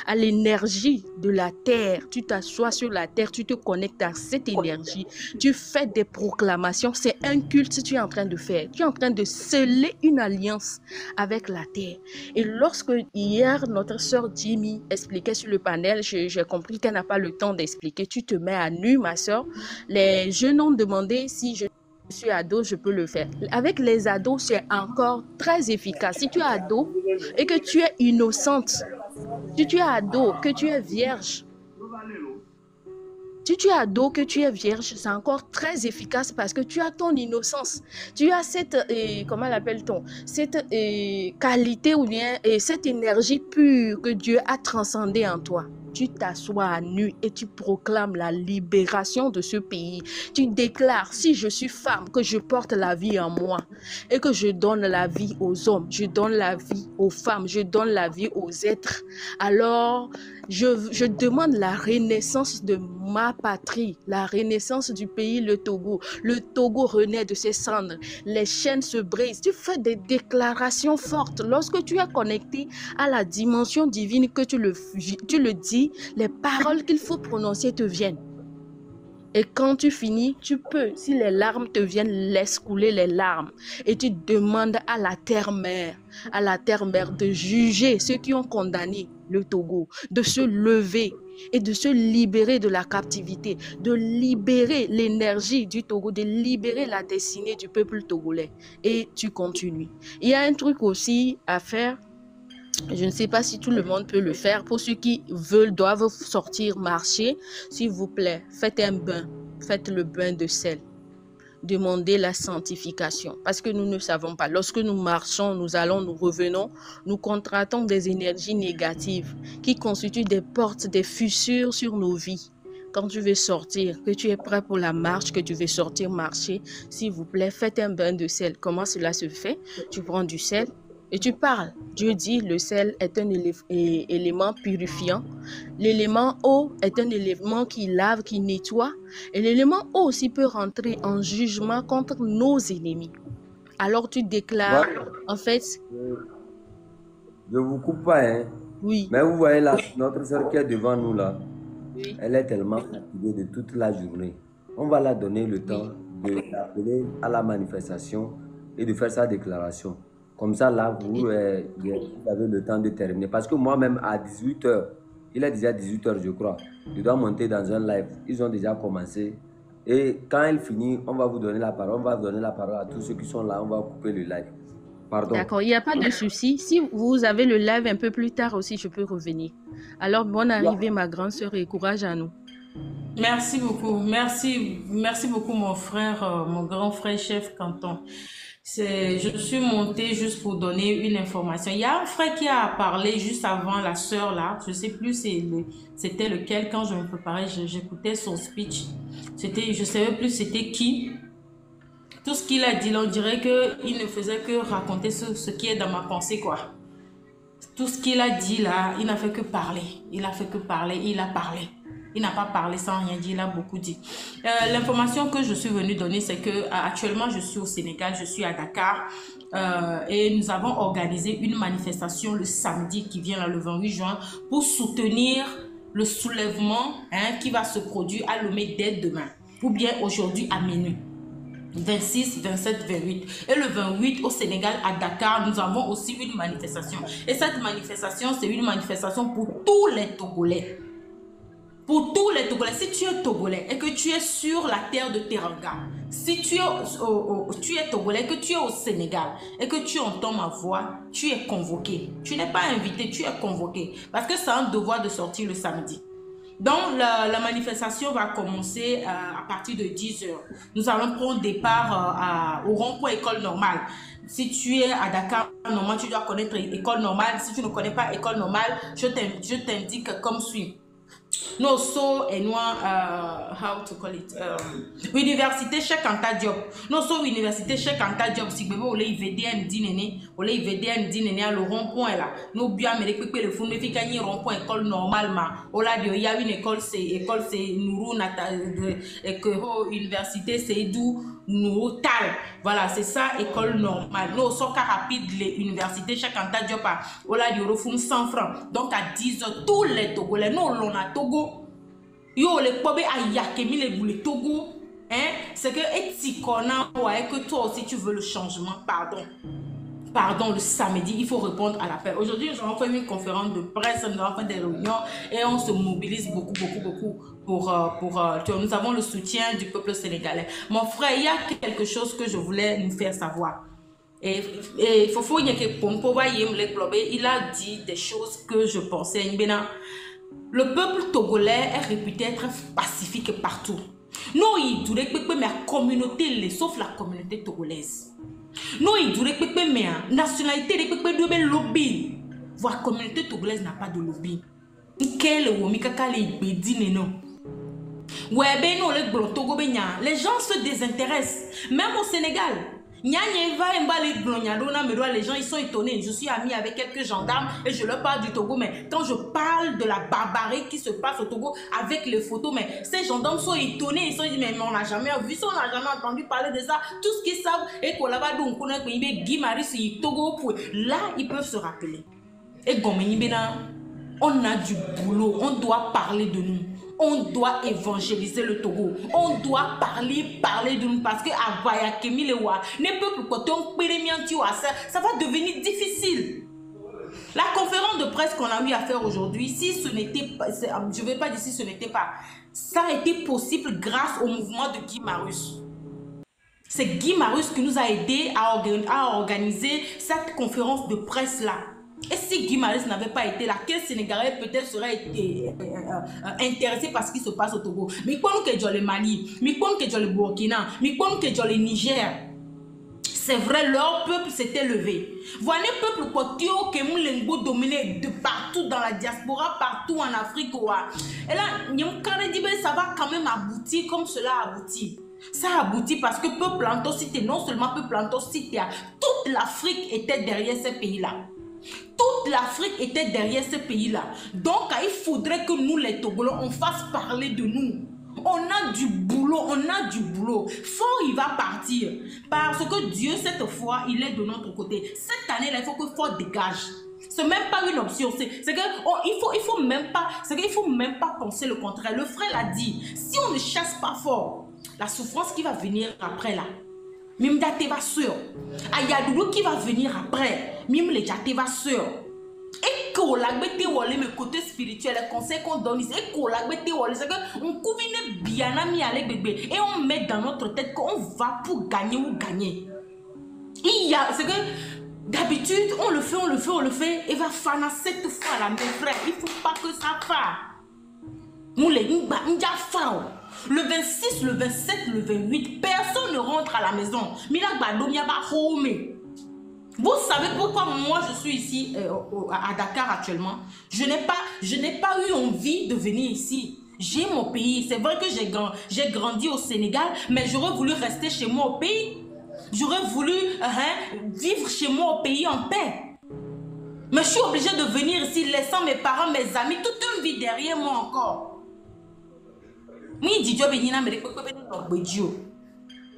à l'énergie de la terre, tu t'assois sur la terre, tu te connectes à cette énergie, tu fais des proclamations, c'est un culte que tu es en train de faire. Tu es en train de sceller une alliance avec la terre. Et lorsque hier, notre sœur Jimmy expliquait sur le panel, j'ai compris qu'elle n'a pas le temps d'expliquer, tu te mets à nu, ma sœur. Les jeunes ont demandé si je suis ado, je peux le faire. Avec les ados, c'est encore très efficace. Si tu es ado et que tu es innocente, si tu es ado, que tu es vierge, si tu es ado, que tu es vierge, c'est encore très efficace parce que tu as ton innocence. Tu as cette, comment l'appelle-t-on, cette qualité ou bien cette énergie pure que Dieu a transcendée en toi. Tu t'assois à nu et tu proclames la libération de ce pays. Tu déclares, si je suis femme, que je porte la vie en moi et que je donne la vie aux hommes, je donne la vie aux femmes, je donne la vie aux êtres. Alors, je demande la renaissance de ma patrie, la renaissance du pays, le Togo. Le Togo renaît de ses cendres. Les chaînes se brisent. Tu fais des déclarations fortes. Lorsque tu es connecté à la dimension divine, que tu le dis, les paroles qu'il faut prononcer te viennent. Et quand tu finis, tu peux, si les larmes te viennent, laisse couler les larmes. Et tu demandes à la terre-mère de juger ceux qui ont condamné le Togo, de se lever et de se libérer de la captivité, de libérer l'énergie du Togo, de libérer la destinée du peuple togolais. Et tu continues. Il y a un truc aussi à faire. Je ne sais pas si tout le monde peut le faire. Pour ceux qui doivent sortir, marcher, s'il vous plaît, faites un bain. Faites le bain de sel. Demandez la sanctification. Parce que nous ne savons pas. Lorsque nous marchons, nous allons, nous revenons, nous contractons des énergies négatives qui constituent des portes, des fissures sur nos vies. Quand tu veux sortir, que tu es prêt pour la marche, que tu veux sortir marcher, s'il vous plaît, faites un bain de sel. Comment cela se fait? Tu prends du sel et tu parles. Dieu dit le sel est un élément purifiant. L'élément eau est un élément qui lave, qui nettoie. Et l'élément eau aussi peut rentrer en jugement contre nos ennemis. Alors tu déclares, en fait... Je ne vous coupe pas, hein. Oui. Mais vous voyez là, notre sœur qui est devant nous là, Oui. elle est tellement fatiguée de toute la journée. On va la donner le temps de l'appeler à la manifestation et de faire sa déclaration. Comme ça, là, vous avez le temps de terminer. Parce que moi-même, à 18h, il est déjà 18h, je crois, je dois monter dans un live. Ils ont déjà commencé. Et quand elle finit, on va vous donner la parole. On va donner la parole à tous ceux qui sont là. On va couper le live. Pardon. D'accord, il n'y a pas de souci. Si vous avez le live un peu plus tard aussi, je peux revenir. Alors, bonne arrivée, ma grande sœur, et courage à nous. Merci beaucoup. Merci beaucoup, mon frère, mon grand frère chef Canton. Je suis montée juste pour donner une information. Il y a un frère qui a parlé juste avant la sœur là. Je ne sais plus c'était lequel. Quand je me préparais, j'écoutais son speech. Je ne savais plus c'était qui. Tout ce qu'il a dit là, on dirait qu'il ne faisait que raconter ce qui est dans ma pensée, quoi. Tout ce qu'il a dit là, il n'a fait que parler. Il a fait que parler, il a parlé. Il n'a pas parlé sans rien dire, il a beaucoup dit. L'information que je suis venue donner, c'est que actuellement je suis au Sénégal, je suis à Dakar et nous avons organisé une manifestation le samedi qui vient là, le 28 juin, pour soutenir le soulèvement qui va se produire à Lomé dès demain, ou bien aujourd'hui à minuit. 26, 27, 28. Et le 28 au Sénégal, à Dakar, nous avons aussi une manifestation. Et cette manifestation, c'est une manifestation pour tous les Togolais. Pour tous les Togolais, si tu es Togolais et que tu es sur la terre de Teranga, si tu es Togolais, que tu es au Sénégal et que tu entends ma voix, tu es convoqué. Tu n'es pas invité, tu es convoqué. Parce que c'est un devoir de sortir le samedi. Donc, la manifestation va commencer à partir de 10h. Nous allons prendre départ au rond-point École Normale. Si tu es à Dakar, normalement, tu dois connaître École Normale. Si tu ne connais pas École Normale, je t'indique comme suit. Nous sommes how to call it Université Cheikh Anta Diop. Nous sommes Université Cheikh Anta Diop. Si vous voulez VDN dinene, vous voulez VDN dinene à le rond-point là. Nous bien mais le fond mais gagner rond-point école normalement. Au là il y a une école c'est Nourou Université c'est d'où Nourou Tal. Voilà, c'est ça école normale. Nous sommes rapide l'université Cheikh Anta Diop. Au là il refond 100 francs. Donc à 10h tous les Togolais nous l'on a Togo. Yo le pobe ayakemi les boule Togo. C'est que etikona ouais que toi aussi tu veux le changement. Pardon, le samedi, il faut répondre à l'appel. Aujourd'hui, nous avons fait une conférence de presse, nous avons fait des réunions et on se mobilise beaucoup nous avons le soutien du peuple sénégalais. Mon frère, il y a quelque chose que je voulais nous faire savoir. Et il a dit des choses que je pensais. Le peuple togolais est réputé être pacifique partout. Non, il dirait que la communauté, sauf la communauté togolaise. Non, il dirait que la nationalité de lobby. La communauté togolaise n'a pas de lobby. Les gens se désintéressent. Même au Sénégal. Les gens ils sont étonnés. Je suis amie avec quelques gendarmes et je leur parle du Togo. Mais quand je parle de la barbarie qui se passe au Togo avec les photos, mais ces gendarmes sont étonnés. Ils sont dit mais on n'a jamais vu ça, on n'a jamais entendu parler de ça. Tout ce qu'ils savent est qu'on là-bas donc on a Togo. Là ils peuvent se rappeler. Et on a du boulot. On doit parler de nous. On doit évangéliser le Togo. On doit parler de nous parce que ça va devenir difficile. La conférence de presse qu'on a eu à faire aujourd'hui, si ce n'était pas, je ne vais pas dire si ce n'était pas, ça a été possible grâce au mouvement de Guy Marius. C'est Guy Marius qui nous a aidé à organiser cette conférence de presse-là. Et si Guy Marius n'avait pas été là, quel Sénégalais peut-être serait été intéressé par ce qui se passe au Togo? Mais quand que dans le Mali, mais quand que dans le Burkina, mais quand que dans le Niger, c'est vrai, leur peuple s'était levé. Voilà un peuple qui est dominé de partout dans la diaspora, partout en Afrique. Et là, ça va quand même aboutir comme cela aboutit. Ça aboutit parce que peuple Antocité, non seulement peuple Antocité, toute l'Afrique était derrière ces pays-là. Toute l'Afrique était derrière ces pays-là. Donc, il faudrait que nous, les Togolais, on fasse parler de nous. On a du boulot, on a du boulot. Fort, il va partir. Parce que Dieu, cette fois, il est de notre côté. Cette année-là, il faut que Fort dégage. C'est même pas une option. C'est que il faut même pas penser le contraire. Le frère l'a dit. Si on ne chasse pas Fort, la souffrance qui va venir après là, même date va sûr. Ayadoulou qui va venir après, même les date va sûr. Et que la bête wale le côté spirituel, les conseils qu'on donne ici, et que la bête wale, c'est qu'on couvine bien ami avec bébé et on met dans notre tête qu'on va pour gagner ou gagner. C'est que d'habitude on le fait, et va faire cette fois là, mes frères, il faut pas que ça fasse. Le 26, le 27, le 28, personne ne rentre à la maison. Vous savez pourquoi moi je suis ici à Dakar actuellement? Je n'ai pas eu envie de venir ici. J'ai mon pays. C'est vrai que j'ai grandi au Sénégal, mais j'aurais voulu rester chez moi au pays. J'aurais voulu vivre chez moi au pays en paix. Mais je suis obligée de venir ici, laissant mes parents, mes amis, toute une vie derrière moi encore. Oui, Didio Benina me rekwe bene no gbedio.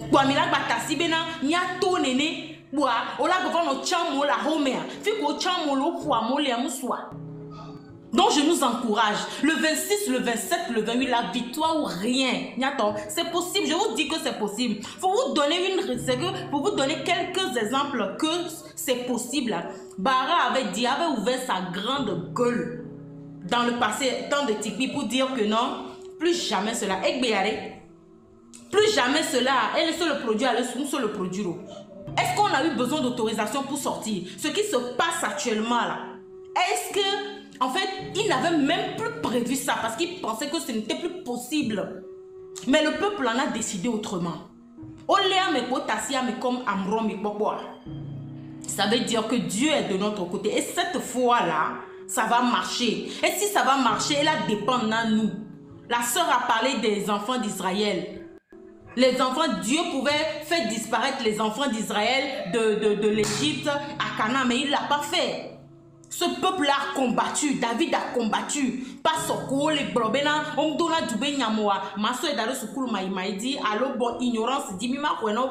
Kwa mila batasi bena nya to nene bwa ola gova no chamo la homea. Fi ko chamo lo pour amole amuswa. Donc je nous encourage. Le 26, le 27, le 28, la victoire ou rien. C'est possible, je vous dis que c'est possible. Pour vous donner pour vous donner quelques exemples que c'est possible. Bara avait ouvert sa grande gueule dans le passé, temps de Tikpi, pour dire que non. Plus jamais cela. Plus jamais cela. Et le seul produit, le produit. Est-ce qu'on a eu besoin d'autorisation pour sortir? Ce qui se passe actuellement là. Est-ce que, en fait, il n'avait même plus prévu ça parce qu'il pensait que ce n'était plus possible. Mais le peuple en a décidé autrement. Ça veut dire que Dieu est de notre côté. Et cette fois-là, ça va marcher. Et si ça va marcher, elle dépend de nous. La sœur a parlé des enfants d'Israël. Les enfants, Dieu pouvait faire disparaître les enfants d'Israël de l'Égypte à Canaan, mais il ne l'a pas fait. Ce peuple a combattu, David a combattu. Pas Soko, les Brobena, on donne du Benyamoa. Ma soeur est dans le secours, m'a dit, alors bon, ignorance, dit, Mima, non,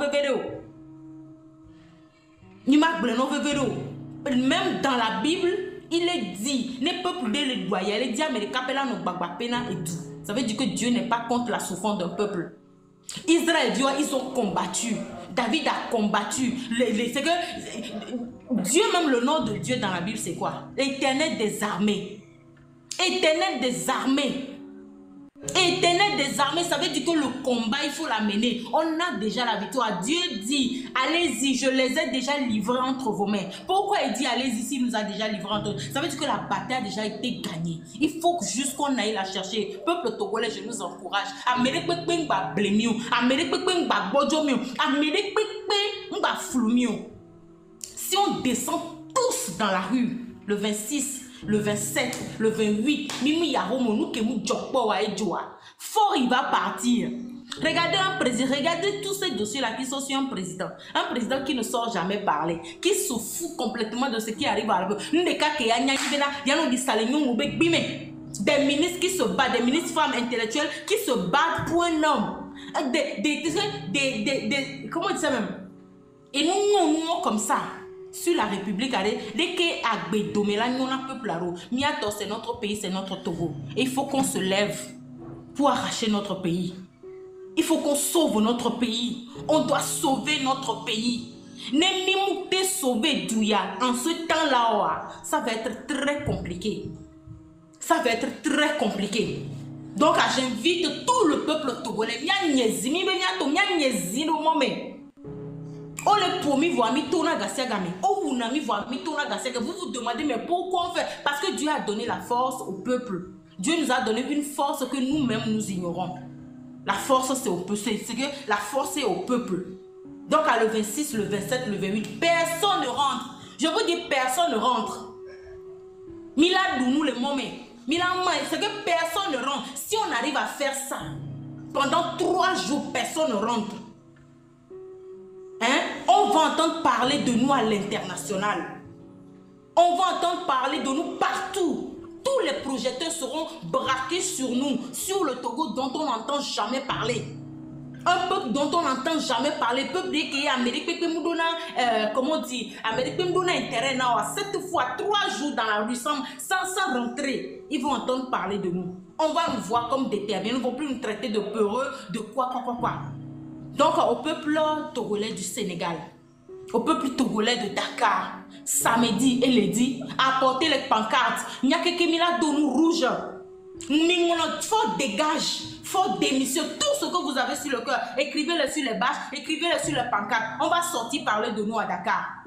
même dans la Bible, il est dit, ne peuple de les doyer, il est dit, mais les capelans ne bagba pena et tout. Ça veut dire que Dieu n'est pas contre la souffrance d'un peuple. Israël, ils ont combattu. David a combattu. C'est que Dieu, même le nom de Dieu dans la Bible, c'est quoi? Éternel des armées. Éternel des armées. Éternel des armées, ça veut dire que le combat, il faut l'amener. On a déjà la victoire. Dieu dit, allez-y, je les ai déjà livrés entre vos mains. Pourquoi il dit, allez-y, s'il nous a déjà livrés entre vos mains? Ça veut dire que la bataille a déjà été gagnée. Il faut juste qu'on aille la chercher. Peuple togolais, je nous encourage. Si on descend tous dans la rue, le 26, le 27, le 28, fort il va partir. Regardez un président, regardez tous ces dossiers-là qui sont sur un président. Un président qui ne sort jamais parler, qui se fout complètement de ce qui arrive à la des ministres qui se battent, des ministres femmes intellectuelles qui se battent pour un homme. Comment on dit ça même? Et nous, comme ça. Sur la République, dès que Agbedomela, nous on peuple là-haut. Miato, c'est notre pays, c'est notre Togo. Et il faut qu'on se lève pour arracher notre pays. Il faut qu'on sauve notre pays. On doit sauver notre pays. Nemimou te sauver Douya en ce temps-là, ça va être très compliqué. Ça va être très compliqué. Donc, j'invite tout le peuple togolais. Oh le promis voit mi tourna gasiagame. Oh vous n'ami voit mi tourna gasiagame. Vous vous demandez mais pourquoi on fait? Parce que Dieu a donné la force au peuple. Dieu nous a donné une force que nous-mêmes nous ignorons. La force c'est au peuple. C'est que la force est au peuple. Donc à le 26, le 27, le 28, personne ne rentre. Je vous dis personne ne rentre. Mila Dounou le moment. Mila c'est que personne ne rentre. Si on arrive à faire ça, pendant 3 jours, personne ne rentre. Hein? On va entendre parler de nous à l'international. On va entendre parler de nous partout. Tous les projecteurs seront braqués sur nous, sur le Togo dont on n'entend jamais parler. Un peuple dont on n'entend jamais parler. Peuple qui est Amérique, comment on dit, Amérique, intérêt. Cette fois, 3 jours dans la rue sans rentrer, ils vont entendre parler de nous. On va nous voir comme des terres. Ils ne vont plus nous traiter de peureux, de quoi. Donc, au peuple togolais du Sénégal, au peuple togolais de Dakar, samedi et lundi, apportez les pancartes. Il n'y a que Kemila Donou rouge. Faut dégage, faut démission. Tout ce que vous avez sur le cœur, écrivez-le sur les bâches, écrivez-le sur les pancartes. On va sortir parler de nous à Dakar.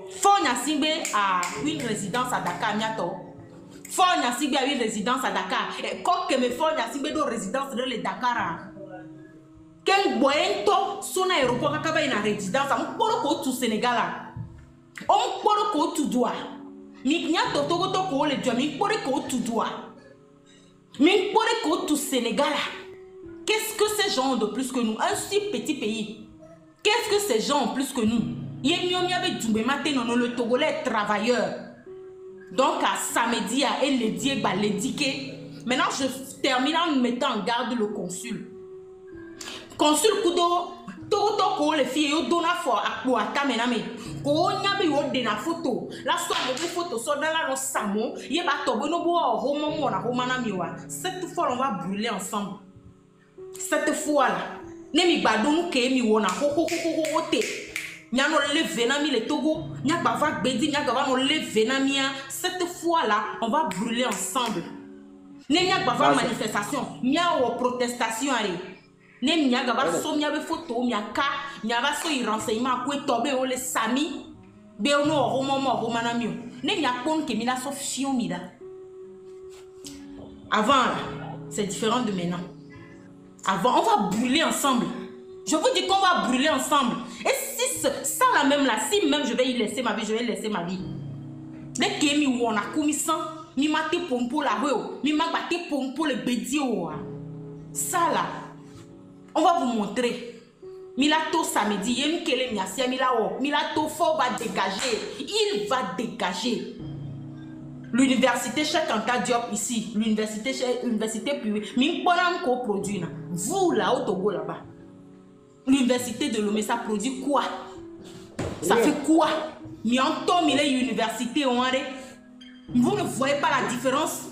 Faut Nyasimbe a une résidence à Dakar, Miato. Faut Nyasimbe a une résidence à Dakar. Et quand que me faut Nyasimbe de résidence de le Dakar. Ken boento sona aéroport akaba ina résidence am poro ko tu Sénégal on poro ko tu doa mi nya to togo to ko le dio mi poro ko tu doa mi poro ko tu Sénégal. Qu'est-ce que ces gens ont de plus que nous? Un si petit pays. Qu'est-ce que ces gens ont plus que nous? Yemiomi avec Djoubé matin non le Togolais travailleur. Donc à samedi à et le die ba le dike. Maintenant je termine en mettant en garde le consul. Consul Kudo, Toto ko les filles yo dona fo akpo atamename. Ko nyabe yo de na photo. La so mo photo so dans la no samo, ye ba to bono bo ho mo na ho manami wa. Cette fois on va brûler ensemble. Cette fois là, ne mi badou ke mi wona ho te. Nya no lever na mi le Togo, nya ba va gbedi nya ga va no lever na mi. Cette fois là, on va brûler ensemble. Ne nya ba va manifestation, nya o protestation allez. Ne miaga va so miabe photo miaka miaba so i renseignement ko tobe o le sami be no ho mo manamio ne miakon ke mina so fion mida. Avant c'est différent de maintenant. Avant on va brûler ensemble. Je vous dis qu'on va brûler ensemble. Et si ça la même là, si même je vais y laisser ma vie, je vais laisser ma vie. Dès que mi wona kumisan mi mate pompo la ho mi magate pompo le bedio. Ça là on va vous montrer. Milato samedi, yem kele miasia milao. Milato fort va dégager. Il va dégager. L'université Cheikh Anta Diop ici, l'université privée, Mimponam ko produit. Vous là au Togo là-bas. L'université de Lomé ça produit quoi? Ça fait quoi? Mianto mille université on a. Vous ne voyez pas la différence?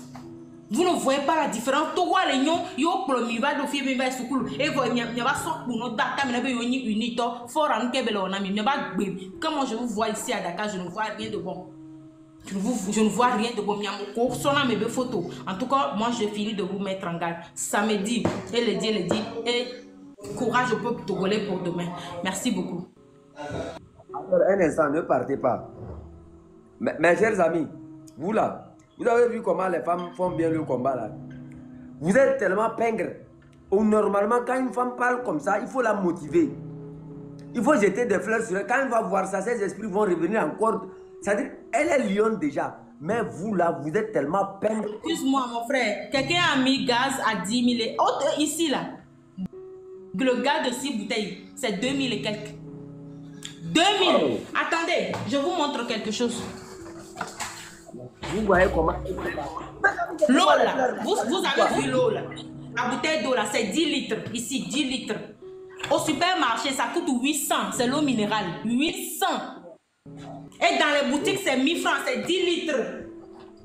Vous ne voyez pas la différence. Togo les gens, yo promis va do fi mi va sukulu. Et vous n'y a pas so pour notre data mais n'avez yoni unito. Fort en kebele on a mis. N'y a pas de comment je vous vois ici à Dakar, je ne vois rien de bon. Je ne vois rien de bon. Miamoko sona mes photos. En tout cas, moi j'ai fini de vous mettre en garde. Samedi, et le dit. Et courage au peuple togolais pour demain. Merci beaucoup. Alors, un instant, ne partez pas. Mes chers amis, vous là. Vous avez vu comment les femmes font bien le combat là. Vous êtes tellement pingre. Normalement, quand une femme parle comme ça, il faut la motiver. Il faut jeter des fleurs sur elle. Quand elle va voir ça, ses esprits vont revenir encore. C'est-à-dire, elle est lionne déjà. Mais vous là, vous êtes tellement pingre. Excuse-moi mon frère, quelqu'un a mis gaz à 10 000. Autre ici là. Le gaz de 6 bouteilles, c'est 2000 et quelques. 2000. Oh. Attendez, je vous montre quelque chose. Vous voyez comment l'eau là, vous avez vu l'eau là. La bouteille d'eau là, c'est 10 litres. Ici, 10 litres. Au supermarché, ça coûte 800. C'est l'eau minérale. 800. Et dans les boutiques, c'est 1000 francs. C'est 10 litres.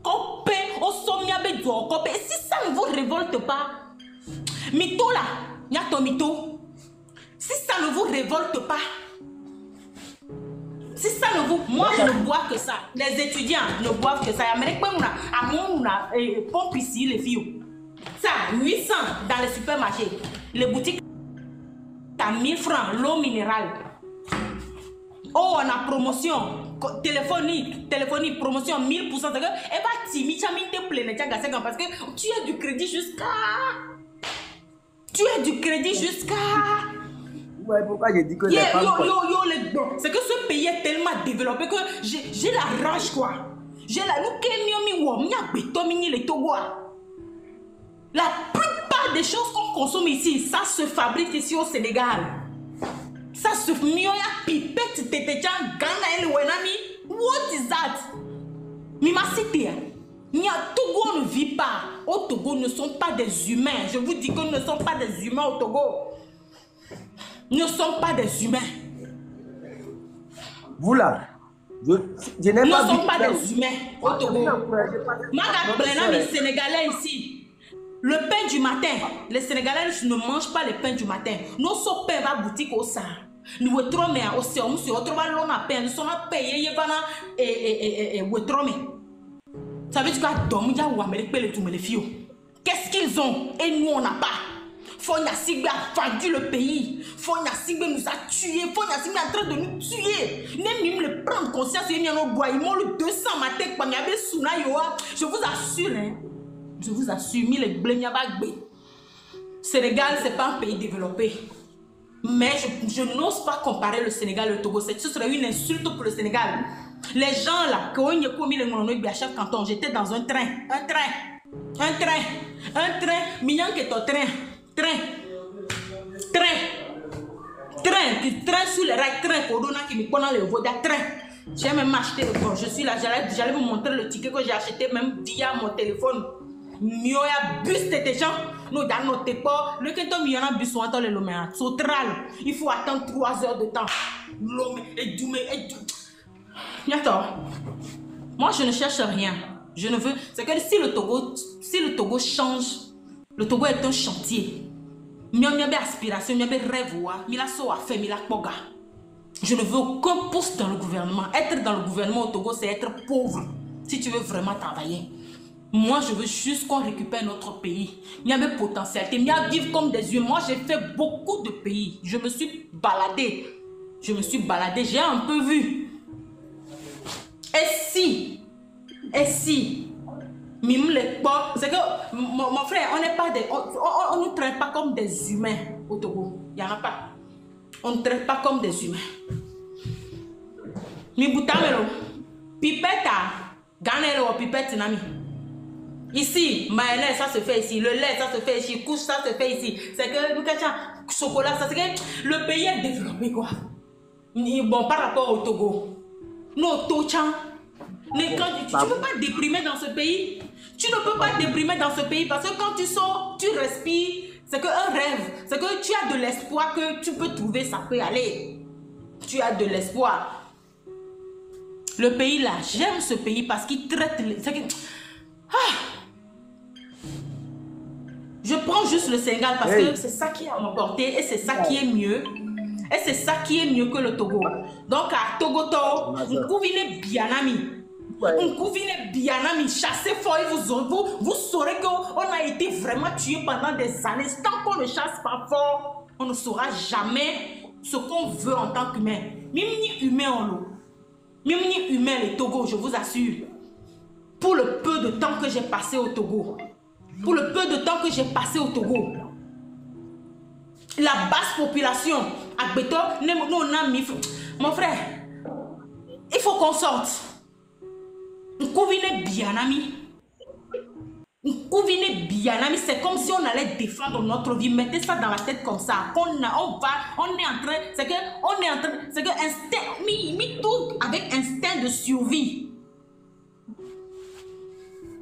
Copé, au sommet, copé. Et si ça ne vous révolte pas, mytho là, y a ton mytho. Si ça ne vous révolte pas, Si ça ne vous... Moi, je ne bois que ça. Les étudiants ne boivent que ça. À mon pompe ici, les filles. Ça, 800 dans les supermarchés. Les boutiques, à 1000 francs, l'eau minérale. Oh, on a promotion. Téléphonique, promotion 1000%. Elle va te plaît parce que tu as du crédit jusqu'à... Ouais, pourquoi j'ai dit que les femmes... C'est que ce pays est tellement développé que j'ai la rage, quoi. J'ai la... La plupart des choses qu'on consomme ici, ça se fabrique ici au Sénégal. Ça se pipette, what is that? Mima cité. Togo ne vit pas. Au Togo ne sont pas des humains. Je vous dis que ne sont pas des humains au Togo. Ne sont pas des humains. Vous là, je n'ai pas... Ne sont pas des humains au Togo. Les Sénégalais ici. Le pain du matin, les Sénégalais ne mangent pas le pain du matin. Nous sommes pain à boutique au sein. Nous sommes au sein, nous sommes pain, nous sommes payés et ça veut dire que qu'est-ce qu'ils ont et nous on n'a pas. Fonya Sigbe a vendu le pays. Fonya Sigbe nous a tués. Fonya Sigbe est en train de nous tuer. Même le prendre conscience, il y a le 200 matin, je vous assure, hein. Je vous assure, Sénégal, ce n'est pas un pays développé. Mais je n'ose pas comparer le Sénégal et le Togo. Ce serait une insulte pour le Sénégal. Les gens là, quand on a commis le chef canton, j'étais dans un train. Un train sur les rails, train, Corona qui me connaît le voda, train. J'ai même acheté le bon, je suis là, j'allais vous montrer le ticket que j'ai acheté même via mon téléphone. Mioya bus des gens, nous dans notre pas, le canton Mioya bus sont dans le Lomé, Sotral, il faut attendre 3 heures de temps. Lomé et Doumé et Doumé. Moi je ne cherche rien. Je ne veux. C'est que si le Togo change, le Togo est un chantier. Miabe aspiration, miabe rêve, mila so a fait, mila poga. Je ne veux aucun poste dans le gouvernement. Être dans le gouvernement au Togo, c'est être pauvre. Si tu veux vraiment travailler. Moi, je veux juste qu'on récupère notre pays. Il y a des potentialités. Il y a vivre comme des humains. Moi, j'ai fait beaucoup de pays. Je me suis baladée. J'ai un peu vu. Et si, mime les pas, c'est que mon frère, on n'est pas des, on ne traite pas comme des humains au Togo. Il n'y en a pas. On ne traite pas comme des humains. Mi boutamelo, pipette à ganelo, pipette nami. Ici, mayonnaise, ça se fait ici. Le lait, ça se fait ici. Couche, ça se fait ici. C'est que le chocolat, ça c'est que le pays est développé quoi. Bon, par rapport au Togo. Non, Tochan. Tu ne peux pas déprimer dans ce pays. Tu ne peux pas déprimer dans ce pays parce que quand tu sors, tu respires. C'est qu'un rêve. C'est que tu as de l'espoir que tu peux trouver, ça peut aller. Tu as de l'espoir. Le pays là, j'aime ce pays parce qu'il traite les... Je prends juste le Sénégal parce que c'est ça qui est à mon portée et c'est ça qui est mieux. Et c'est ça qui est mieux que le Togo. Donc à Togoto, on couvine Bianami. On couvine Bianami, chassez fort et vous saurez qu'on a été vraiment tué pendant des années. Tant qu'on ne chasse pas fort, on ne saura jamais ce qu'on veut en tant qu'humain. Même ni humain en l'eau. Même ni humain le Togo, je vous assure. Pour le peu de temps que j'ai passé au Togo. La basse population, à Beto, mon frère, il faut qu'on sorte. Nkouvine Bianami, c'est comme si on allait défendre notre vie. Mettez ça dans la tête comme ça. On est en train, c'est que instinct, mis tout avec instinct de survie.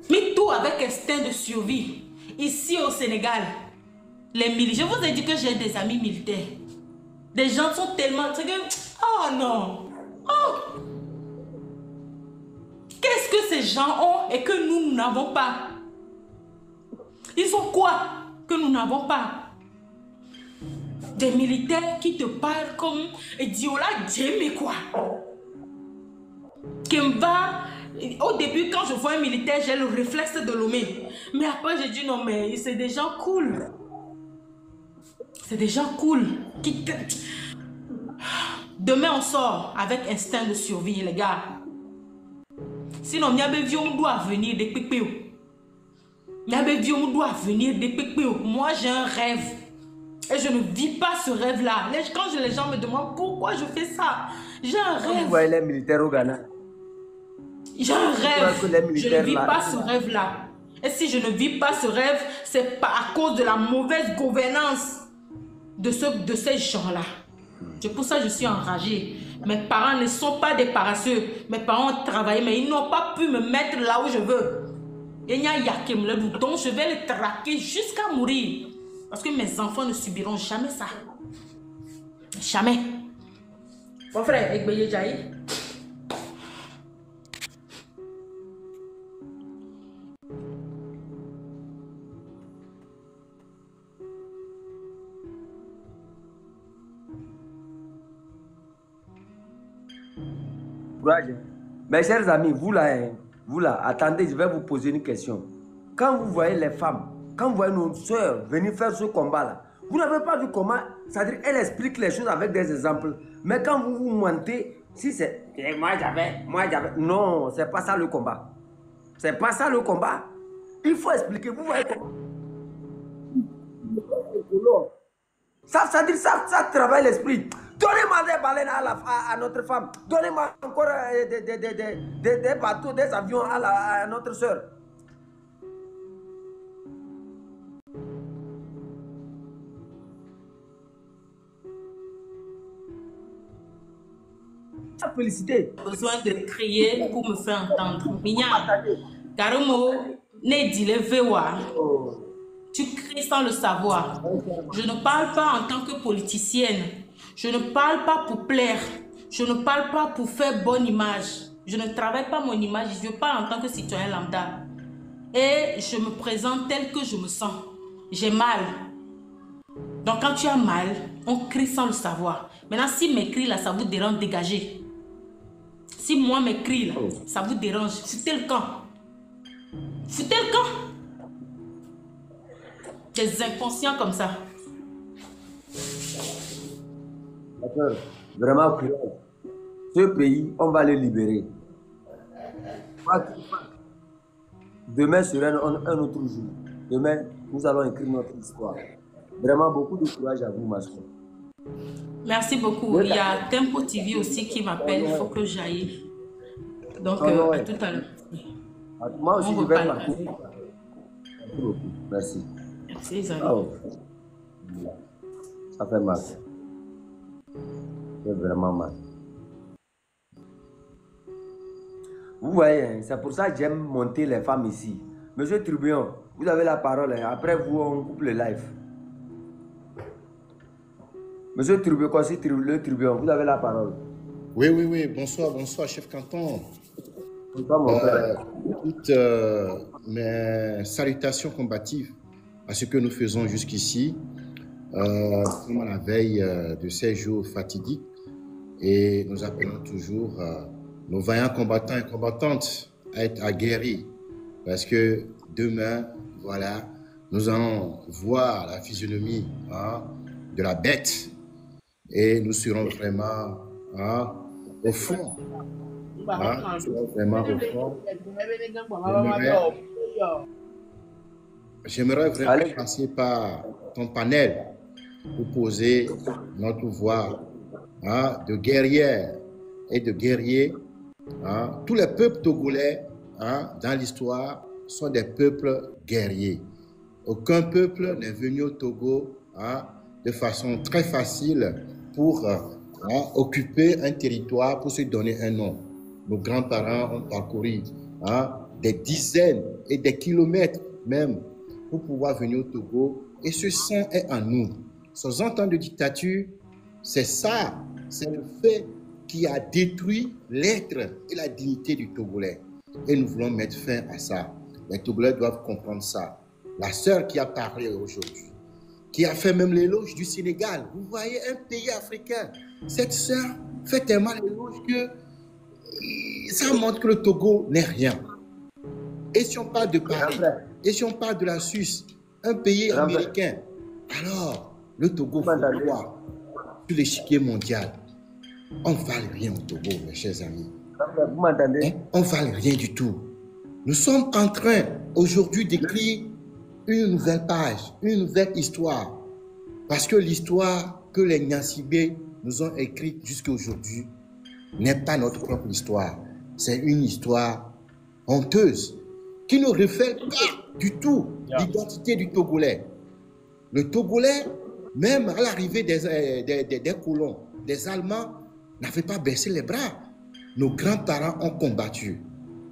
Mais tout avec instinct de survie. Ici au Sénégal, les militaires, je vous ai dit que j'ai des amis militaires. Des gens sont tellement... Oh non! Oh! Qu'est-ce que ces gens ont et que nous n'avons pas? Ils ont quoi que nous n'avons pas? Des militaires qui te parlent comme Diola Djemé quoi. qui me va... Au début, quand je vois un militaire, j'ai le réflexe de Lomé. Mais après, j'ai dit non, mais c'est des gens cool. C'est des gens cool. Demain, on sort avec instinct de survie, les gars. Sinon, on doit venir des pépéos. On doit venir des pépéos. Moi, j'ai un rêve. Et je ne vis pas ce rêve-là. Quand les gens me demandent pourquoi je fais ça, j'ai un rêve. Vous voyez les militaires au Ghana? J'ai un rêve. Je ne vis pas ce rêve-là. Et si je ne vis pas ce rêve, c'est pas à cause de la mauvaise gouvernance de ces gens-là. C'est pour ça que je suis enragée. Mes parents ne sont pas des paresseux. Mes parents ont travaillé, mais ils n'ont pas pu me mettre là où je veux. Donc je vais les traquer jusqu'à mourir. Parce que mes enfants ne subiront jamais ça. Jamais. Mon frère, Ekbeye Jaï. Mes chers amis, vous là, attendez, je vais vous poser une question. Quand vous voyez les femmes, quand vous voyez nos soeurs venir faire ce combat-là, vous n'avez pas vu comment, c'est-à-dire, elle explique les choses avec des exemples. Mais quand vous vous mentez, si c'est moi j'avais, non, c'est pas ça le combat. C'est pas ça le combat. Il faut expliquer, vous voyez comment. Ça travaille l'esprit. Donnez-moi des baleines à notre femme. Donnez-moi encore des bateaux, des avions à notre soeur. Félicité. Besoin de crier pour me faire entendre. Mignon. Karumo, ne dit le vewa. Tu cries sans le savoir. Je ne parle pas en tant que politicienne. Je ne parle pas pour plaire. Je ne parle pas pour faire bonne image. Je ne travaille pas mon image. Je parle en tant que citoyen lambda. Et je me présente tel que je me sens. J'ai mal. Donc quand tu as mal, on crie sans le savoir. Maintenant, si mes cris là, ça vous dérange, dégagez. Si moi mes cris là, ça vous dérange, foutez le camp. Foutez le camp. Des inconscients comme ça. D'accord. Vraiment courage. Ce pays, on va le libérer. Demain sera un autre jour. Demain, nous allons écrire notre histoire. Vraiment beaucoup de courage à vous, ma soeur. Merci beaucoup. Il y a Tempo TV aussi qui m'appelle. Il faut que j'aille. Donc, à tout à l'heure. Moi aussi, je vais partir. Merci beaucoup. Merci. Merci, les amis. Oh. Ça fait mal. C'est vraiment mal. Vous voyez, c'est pour ça que j'aime monter les femmes ici. Monsieur Trubion, vous avez la parole. Après vous, on coupe le live. Monsieur Trubion, le Trubion, vous avez la parole. Oui. Bonsoir, chef canton. Bonsoir, mon frère. Toutes mes salutations combatives à ce que nous faisons jusqu'ici, comme à la veille de ces jours fatidiques. Et nous appelons toujours nos vaillants combattants et combattantes à être aguerris. Parce que demain, voilà, nous allons voir la physionomie de la bête. Et nous serons vraiment au fond. Nous serons vraiment au fond. J'aimerais vraiment passer par ton panel pour poser notre voix de guerrières et de guerriers. Tous les peuples togolais dans l'histoire sont des peuples guerriers. Aucun peuple n'est venu au Togo de façon très facile pour occuper un territoire, pour se donner un nom. Nos grands-parents ont parcouru des dizaines et des kilomètres même pour pouvoir venir au Togo, et ce sang est en nous. Sans ans de dictature, c'est ça, c'est le fait qui a détruit l'être et la dignité du Togolais. Et nous voulons mettre fin à ça. Les Togolais doivent comprendre ça. La sœur qui a parlé aujourd'hui, qui a fait même l'éloge du Sénégal. Vous voyez, un pays africain, cette sœur fait tellement l'éloge que ça montre que le Togo n'est rien. Et si on parle de Paris, et si on parle de la Suisse, un pays américain, alors le Togo faut voir sur l'échiquier mondial. On ne vale rien au Togo, mes chers amis. Vous m'entendez? Hein? On ne vale rien du tout. Nous sommes en train aujourd'hui d'écrire une nouvelle page, une nouvelle histoire. Parce que l'histoire que les Nyansibé nous ont écrite jusqu'à aujourd'hui n'est pas notre propre histoire. C'est une histoire honteuse qui ne reflète pas du tout l'identité du Togolais. Le Togolais, même à l'arrivée des colons, des Allemands, n'avait pas baissé les bras. Nos grands-parents ont combattu.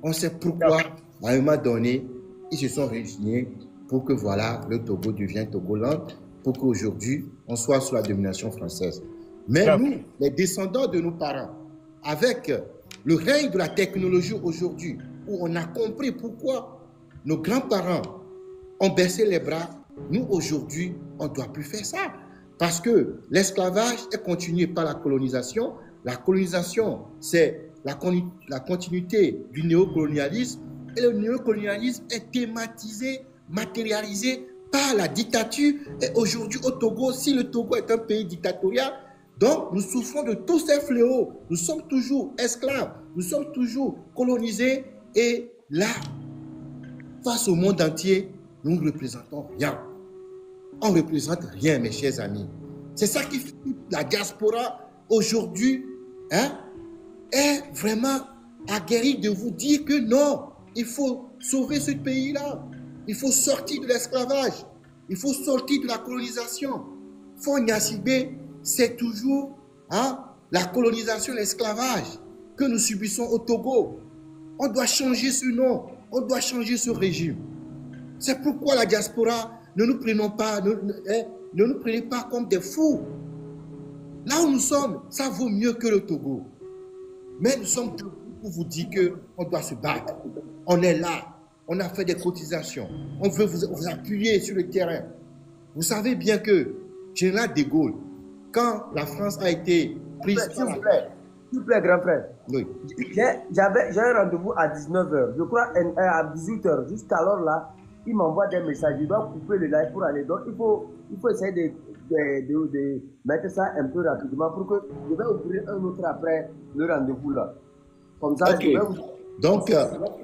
On sait pourquoi, à un moment donné, ils se sont réunis pour que voilà, le Togo devienne Togoland, pour qu'aujourd'hui, on soit sous la domination française. Mais nous, les descendants de nos parents, avec le règne de la technologie aujourd'hui, où on a compris pourquoi nos grands-parents ont baissé les bras, nous, aujourd'hui, on ne doit plus faire ça. Parce que l'esclavage est continué par la colonisation. La colonisation, c'est la continuité du néocolonialisme. Et le néocolonialisme est thématisé, matérialisé par la dictature. Et aujourd'hui, au Togo, si le Togo est un pays dictatorial, donc nous souffrons de tous ces fléaux. Nous sommes toujours esclaves, nous sommes toujours colonisés. Et là, face au monde entier, nous ne représentons rien. On ne représente rien, mes chers amis. C'est ça qui fait que la diaspora aujourd'hui est vraiment aguerrie de vous dire que non, il faut sauver ce pays-là. Il faut sortir de l'esclavage. Il faut sortir de la colonisation. Fon Nyansibé, c'est toujours la colonisation, l'esclavage que nous subissons au Togo. On doit changer ce nom. On doit changer ce régime. C'est pourquoi la diaspora, ne nous prenons pas, ne nous prenez pas comme des fous. Là où nous sommes, ça vaut mieux que le Togo. Mais nous sommes debout pour vous dire qu'on doit se battre. On est là. On a fait des cotisations. On veut vous appuyer sur le terrain. Vous savez bien que Général de Gaulle, quand la France a été prise... S'il vous plaît, grand frère. Oui. J'ai un rendez-vous à 19h. Je crois à 18h. Jusqu'alors là, il m'envoie des messages. Je dois couper le live pour aller. Donc, il faut essayer de mettre ça un peu rapidement pour que je vais ouvrir un autre après le rendez-vous là. Comme ça, okay. Donc,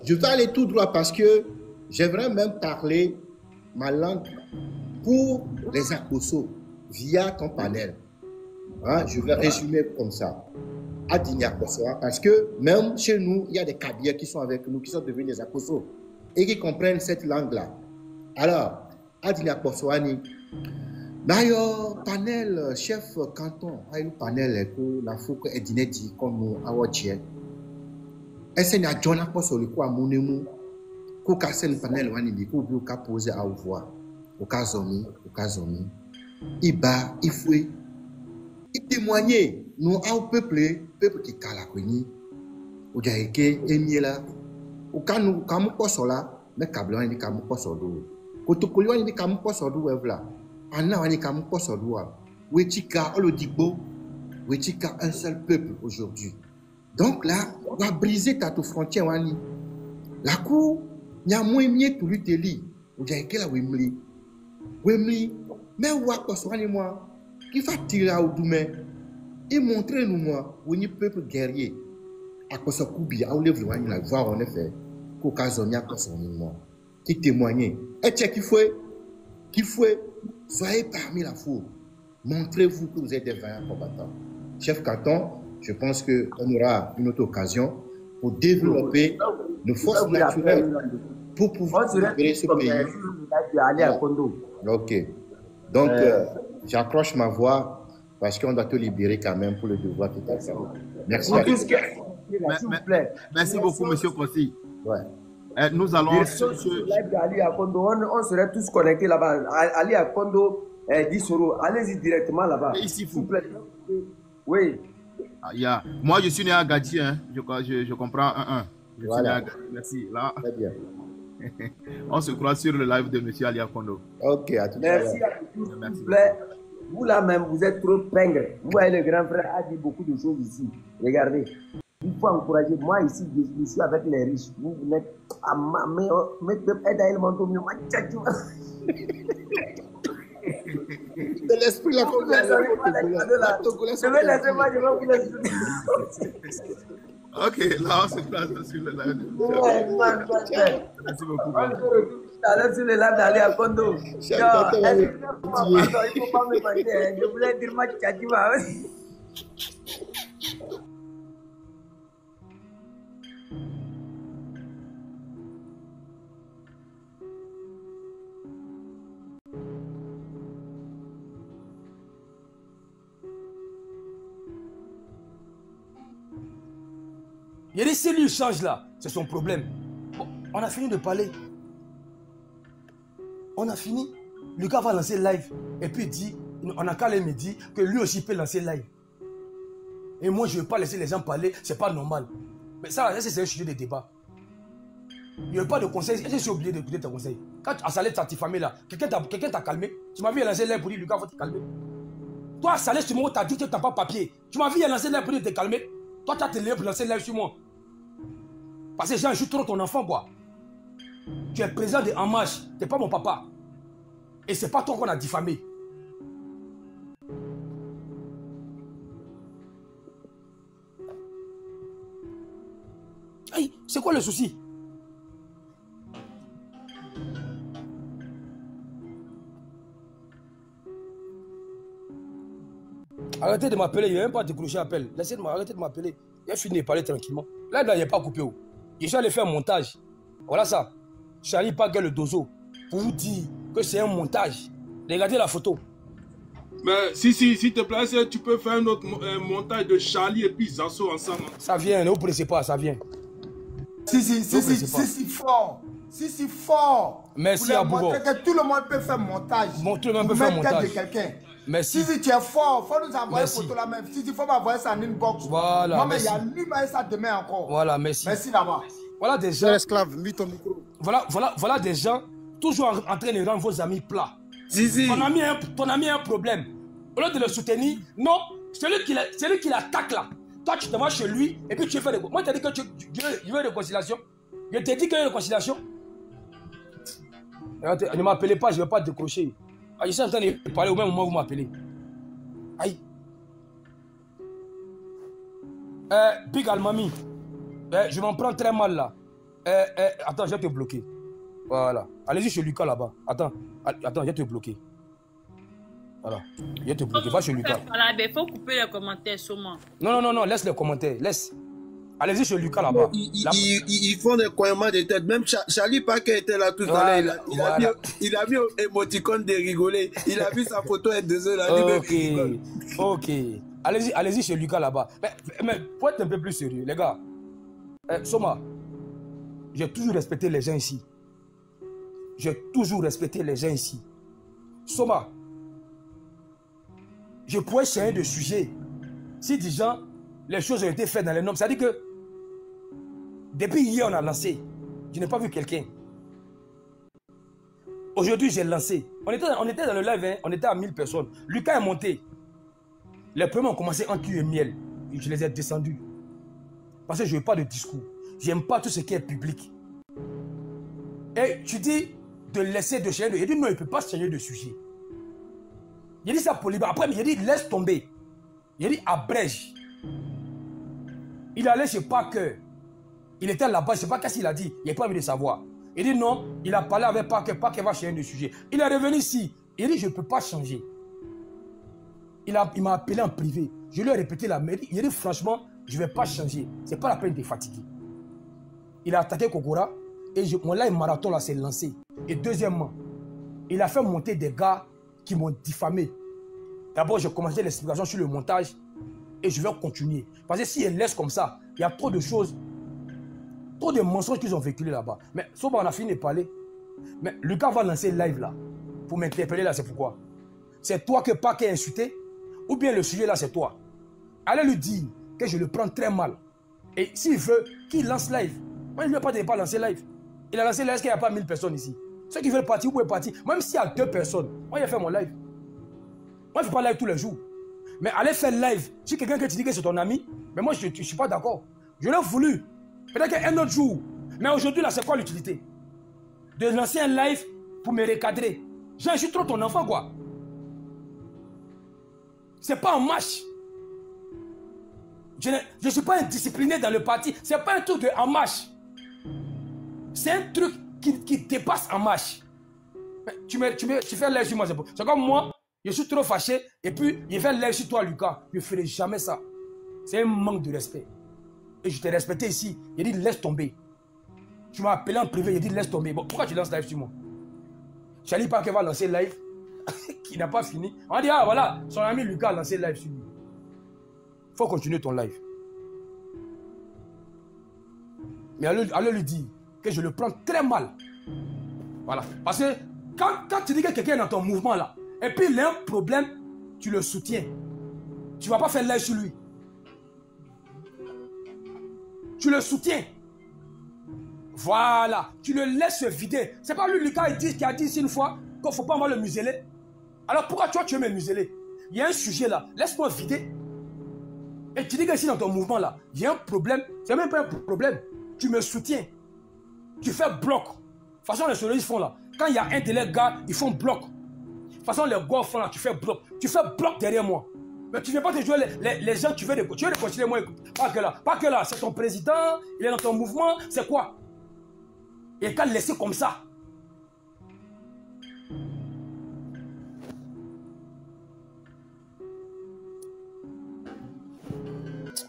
je vais aller tout droit parce que j'aimerais même parler ma langue pour les Akoso via ton panel. Je vais résumer comme ça. Adigna Kosoa, parce que même chez nous, il y a des Kabyles qui sont avec nous, qui sont devenus des Akoso et qui comprennent cette langue-là. Alors, Adigna Kosoa, d'ailleurs, panel chef canton, il y a un panel que la fouque est dîné dit comme nous, à Wodje. Et c'est un John Akoso, le quoi, mon émou, qu'au cas c'est le panel, on dit qu'au bout qu'à poser à voix, au cas zomi, il bat, il fouet, il témoignait. Nous avons peuple qui est la coni, ou jaïke, et là, ou quand nous sommes pas là, mais câble, on est comme pas sur l'eau. Quand tu colles, on est comme pas sur l'eau, voilà. On est comme pas sur l'eau. Wetika, on le dit beau, Wetika, un seul peuple aujourd'hui. Donc là, on va briser ta frontière, Wani. La cour, il y a moins mieux tout l'utili, ou jaïke la Wemli. Wemli, mais ou à quoi soit moi, qui va tirer à Odoumé. Et montrez-nous, moi, où est peuple guerrier. À quoi ça coupe, à où les voix, il a voir en effet, qu'au cas où il y a personne, moi, qui témoigne. Et tiens, qu'il faut, soyez parmi la foule. Montrez-vous que vous êtes des vaillants combattants. Chef Canton, je pense qu'on aura une autre occasion pour développer nos forces naturelles pour pouvoir libérer ce pays. Ok. Donc, j'accroche ma voix. Parce qu'on doit te libérer quand même pour le devoir qui t'a fait. Merci. Merci beaucoup, monsieur Kossi. Ouais. Nous allons... On serait tous connectés là-bas. Ali à Kondo, 10 euros. Allez-y directement là-bas. Ici, vous. Oui. Moi, je suis né à Gadji. Hein. Je comprends 1-1. Voilà. Merci. Là. Très bien. On se croit sur le live de monsieur Ali Akondo. Ok, à tout à l'heure. Merci à tous. S'il vous plaît. Vous là même, vous êtes trop pingre. Vous voyez, le grand frère a dit beaucoup de choses ici. Regardez. Il faut encourager. Moi, ici, je suis avec les riches. Vous n'êtes à ma main. Aide à elle, mon tour. C'est l'esprit là comme ça. Je vais laisser moi, je vais vous laisser. Ok, là, on se place sur le live. Merci beaucoup. On se retrouve tout à l'heure sur le live d'aller à Kondo. Yo, il ne faut pas me mentir. Je voulais dire ma tchatima. Il y a des cellules changent là, c'est son problème. Bon, on a fini de parler. On a fini. Lucas va lancer live. Et puis il dit, on a qu'à me dire que lui aussi peut lancer live. Et moi, je ne veux pas laisser les gens parler, c'est pas normal. Mais ça, c'est un sujet de débat. Il n'y a pas de conseil. Je suis obligé d'écouter tes conseils. Quand Saleh t'a diffamé là, quelqu'un t'a calmé. Tu m'as vu lancer live pour dire, Lucas, il faut te calmer. Toi, Saleh, sur moi, tu as dit que tu n'as pas papier. Tu m'as vu lancer live pour dire, te calmer. Toi, tu as te levé pour lancer live sur moi. Parce que j'ai trop ton enfant, quoi. Tu es président de En Marche, tu n'es pas mon papa. Et c'est pas toi qu'on a diffamé. Hey, c'est quoi le souci? Arrêtez de m'appeler, il n'y a même pas décroché l'appel. Laissez-moi, arrêtez de m'appeler. Il a fini de parler tranquillement. Là, il n'y a pas coupé. Je suis allé faire un montage. Voilà ça. Charlie Paguet le dozo. Pour vous dire que c'est un montage. Regardez la photo. Mais s'il te plaît, tu peux faire un autre montage de Charlie et puis Zasso ensemble. Ça vient, ne vous pressez pas, ça vient. Si fort. Si fort. Merci à vous. Que tout le monde peut faire montage. Tout le monde peut faire montage. De quelqu'un. Merci. Si tu es fort, il faut nous envoyer une photo là même. Si il faut m'envoyer ça en inbox. Voilà. Moi, mais il y a lui, mais ça demain encore. Voilà, merci. Merci là-bas. Voilà des gens. Esclave, mis ton micro. Voilà des gens toujours en train de rendre vos amis plats. Zizi. Ton ami a un problème. Au lieu de le soutenir, non, celui qui l'attaque là. Toi, tu te vas chez lui et puis tu fais des... Moi, je t'ai dit que tu veux une réconciliation. Je t'ai dit qu'il y a une réconciliation. Ne m'appelez pas, je ne vais pas décrocher. Je suis en train de parler au même moment où vous m'appelez. Aïe. Big Almami. Je m'en prends très mal là. Attends, je vais te bloquer. Voilà. Allez-y chez Lucas là-bas. Attends, je vais te bloquer. Voilà. Je vais te bloquer. Va chez Lucas. Il faut couper les commentaires sûrement. Non, laisse les commentaires. Laisse. Allez-y chez Lucas là-bas. Ils font des coiements de tête. Même Charlie Paquet était là tout à l'heure. Il a mis émoticône de rigoler. Il a vu sa photo et 2 heures là. Ok. Allez-y chez Lucas là-bas. Mais pour être un peu plus sérieux, les gars. Soma, j'ai toujours respecté les gens ici. J'ai toujours respecté les gens ici. Soma, je pourrais changer de sujet si déjà les choses ont été faites dans les normes. C'est-à-dire que depuis hier on a lancé, je n'ai pas vu quelqu'un. Aujourd'hui j'ai lancé. On était dans le live, hein, on était à 1000 personnes. Lucas est monté. Les premiers ont commencé en cul et miel. Et je les ai descendus. Parce que je ne veux pas de discours. Je n'aime pas tout ce qui est public. Et tu dis de laisser de changer. Il dit non, il ne peut pas changer de sujet. Il dit ça pour libre. Après, il dit laisse tomber. Il dit abrège. Il allait chez Parker. Il était là-bas, je ne sais pas qu'est-ce qu'il a dit. Il n'a pas envie de savoir. Il dit non, il a parlé avec Parker. Parker va changer de sujet. Il est revenu ici. Il dit je ne peux pas changer. Il m'a appelé en privé. Je lui ai répété la merde. Il dit franchement, je ne vais pas changer. Ce n'est pas la peine de fatiguer. Il a attaqué Kokora. Et mon live marathon là s'est lancé. Et deuxièmement, il a fait monter des gars qui m'ont diffamé. D'abord, j'ai commencé l'explication sur le montage. Et je vais continuer. Parce que si elle laisse comme ça, il y a trop de choses, trop de mensonges qu'ils ont véhiculés là-bas. Mais sauf on a fini de parler. Mais Lucas va lancer live là. Pour m'interpeller là, c'est pourquoi. C'est toi que Parker a insulté. Ou bien le sujet là, c'est toi. Allez lui dire que je le prends très mal. Et s'il veut, qu'il lance live. Moi, je ne lui ai pas lancé live. Il a lancé live parce qu'il n'y a pas 1000 personnes ici. Ceux qui veulent partir, vous pouvez partir. Même s'il y a 2 personnes, moi, j'ai fait mon live. Moi, je ne fais pas live tous les jours. Mais allez faire live. Si quelqu'un qui te dit que c'est ton ami, mais moi, je ne suis pas d'accord. Je l'ai voulu. Peut-être qu'un autre jour. Mais aujourd'hui, là, c'est quoi l'utilité? De lancer un live pour me recadrer. Je suis trop ton enfant, quoi. C'est pas un match. Je ne suis pas indiscipliné dans le parti. C'est pas un truc de en marche. C'est un truc qui dépasse en marche. Tu fais l'air sur moi. C'est comme moi, je suis trop fâché et puis je fais l'air sur toi, Lucas. Je ne ferai jamais ça. C'est un manque de respect. Et je t'ai respecté ici. J'ai dit laisse tomber. Tu m'as appelé en privé, j'ai dit laisse tomber. Bon, pourquoi tu lances live sur moi? Charlie Parker va lancer live qui n'a pas fini. On dit, ah voilà, son ami Lucas a lancé live sur lui. Il faut continuer ton live. Mais allez lui dire que je le prends très mal. Voilà. Parce que quand tu dis que quelqu'un est dans ton mouvement là, et puis il a un problème, tu le soutiens. Tu ne vas pas faire live sur lui. Tu le soutiens. Voilà. Tu le laisses se vider. C'est pas lui, Lucas, qui a dit ici une fois qu'il ne faut pas le museler. Alors pourquoi toi tu veux me museler? Il y a un sujet là. Laisse-moi vider. Et tu dis que ici dans ton mouvement là, il y a un problème. C'est même pas un problème. Tu me soutiens. Tu fais bloc. De toute façon, les solistes font là. Quand il y a un de leurs gars, ils font bloc. De toute façon, les gars font là, tu fais bloc. Tu fais bloc derrière moi. Mais tu ne veux pas te jouer les gens, tu veux les continuer moi. Pas que là, c'est ton président, il est dans ton mouvement, c'est quoi? Et quand laisser comme ça.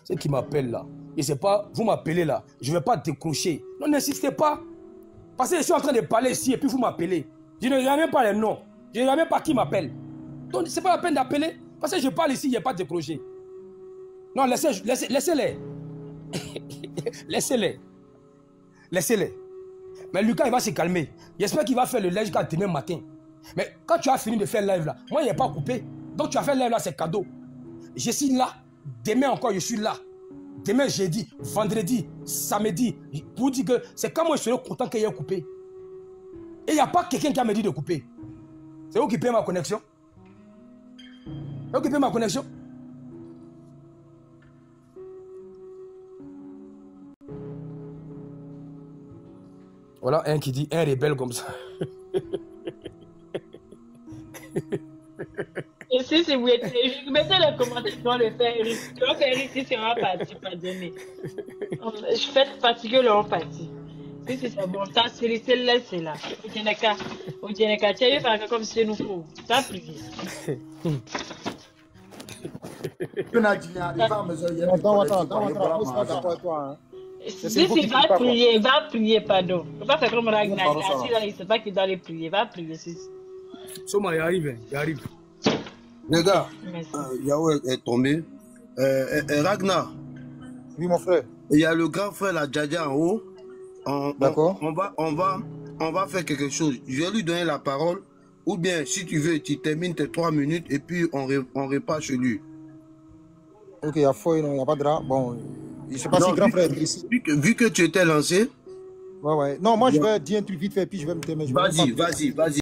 C'est qui m'appelle là. Et c'est pas, vous m'appelez là, je ne vais pas décrocher. Non, n'insistez pas. Parce que je suis en train de parler ici et puis vous m'appelez. Je ne regarde même pas les noms. Je ne regarde même pas qui m'appelle. Donc, ce n'est pas la peine d'appeler. Parce que je parle ici, il n'y a pas de décroché. Non, laissez-les. Laissez-les. Laissez-les. Mais Lucas, il va se calmer. J'espère qu'il va faire le live jusqu'à demain matin. Mais quand tu as fini de faire le live là, moi, il n'est pas coupé. Donc, tu as fait le live là, c'est cadeau. Je suis là. Demain encore, je suis là. Demain, jeudi, vendredi, samedi. Pour dire que c'est quand moi je serai content qu'il y ait coupé. Et il n'y a pas quelqu'un qui a me dit de couper. C'est vous qui payez ma connexion. C'est vous qui payez ma connexion. Voilà un qui dit un rebelle comme ça. Et si vous êtes Eric, mettez les commentaires dans le faire Eric. Donc Eric, si c'est un parti, pas donné. Je fais fatiguer leur parti. Si c'est bon, ça c'est là, c'est là. Au Djeneka, tu as fait comme si nous faut. Ça prier. Si il va prier, pardon. Il va faire comme Ragnar. Il ne sait pas qu'il doit les prier. Il va prier. Soma, il arrive, il arrive. Les gars, Yahweh est tombé. Ragnar. Oui, mon frère. Il y a le grand frère, la Djadja en haut. D'accord. On va faire quelque chose. Je vais lui donner la parole. Ou bien, si tu veux, tu termines tes 3 minutes et puis on repart chez lui. Ok, il y a fouille, il n'y a pas de drap. Bon, je ne sais pas si grand frère est ici. Vu que tu étais lancé. Ouais. Non, moi, je vais dire un truc vite fait, puis je vais me terminer. Vas-y.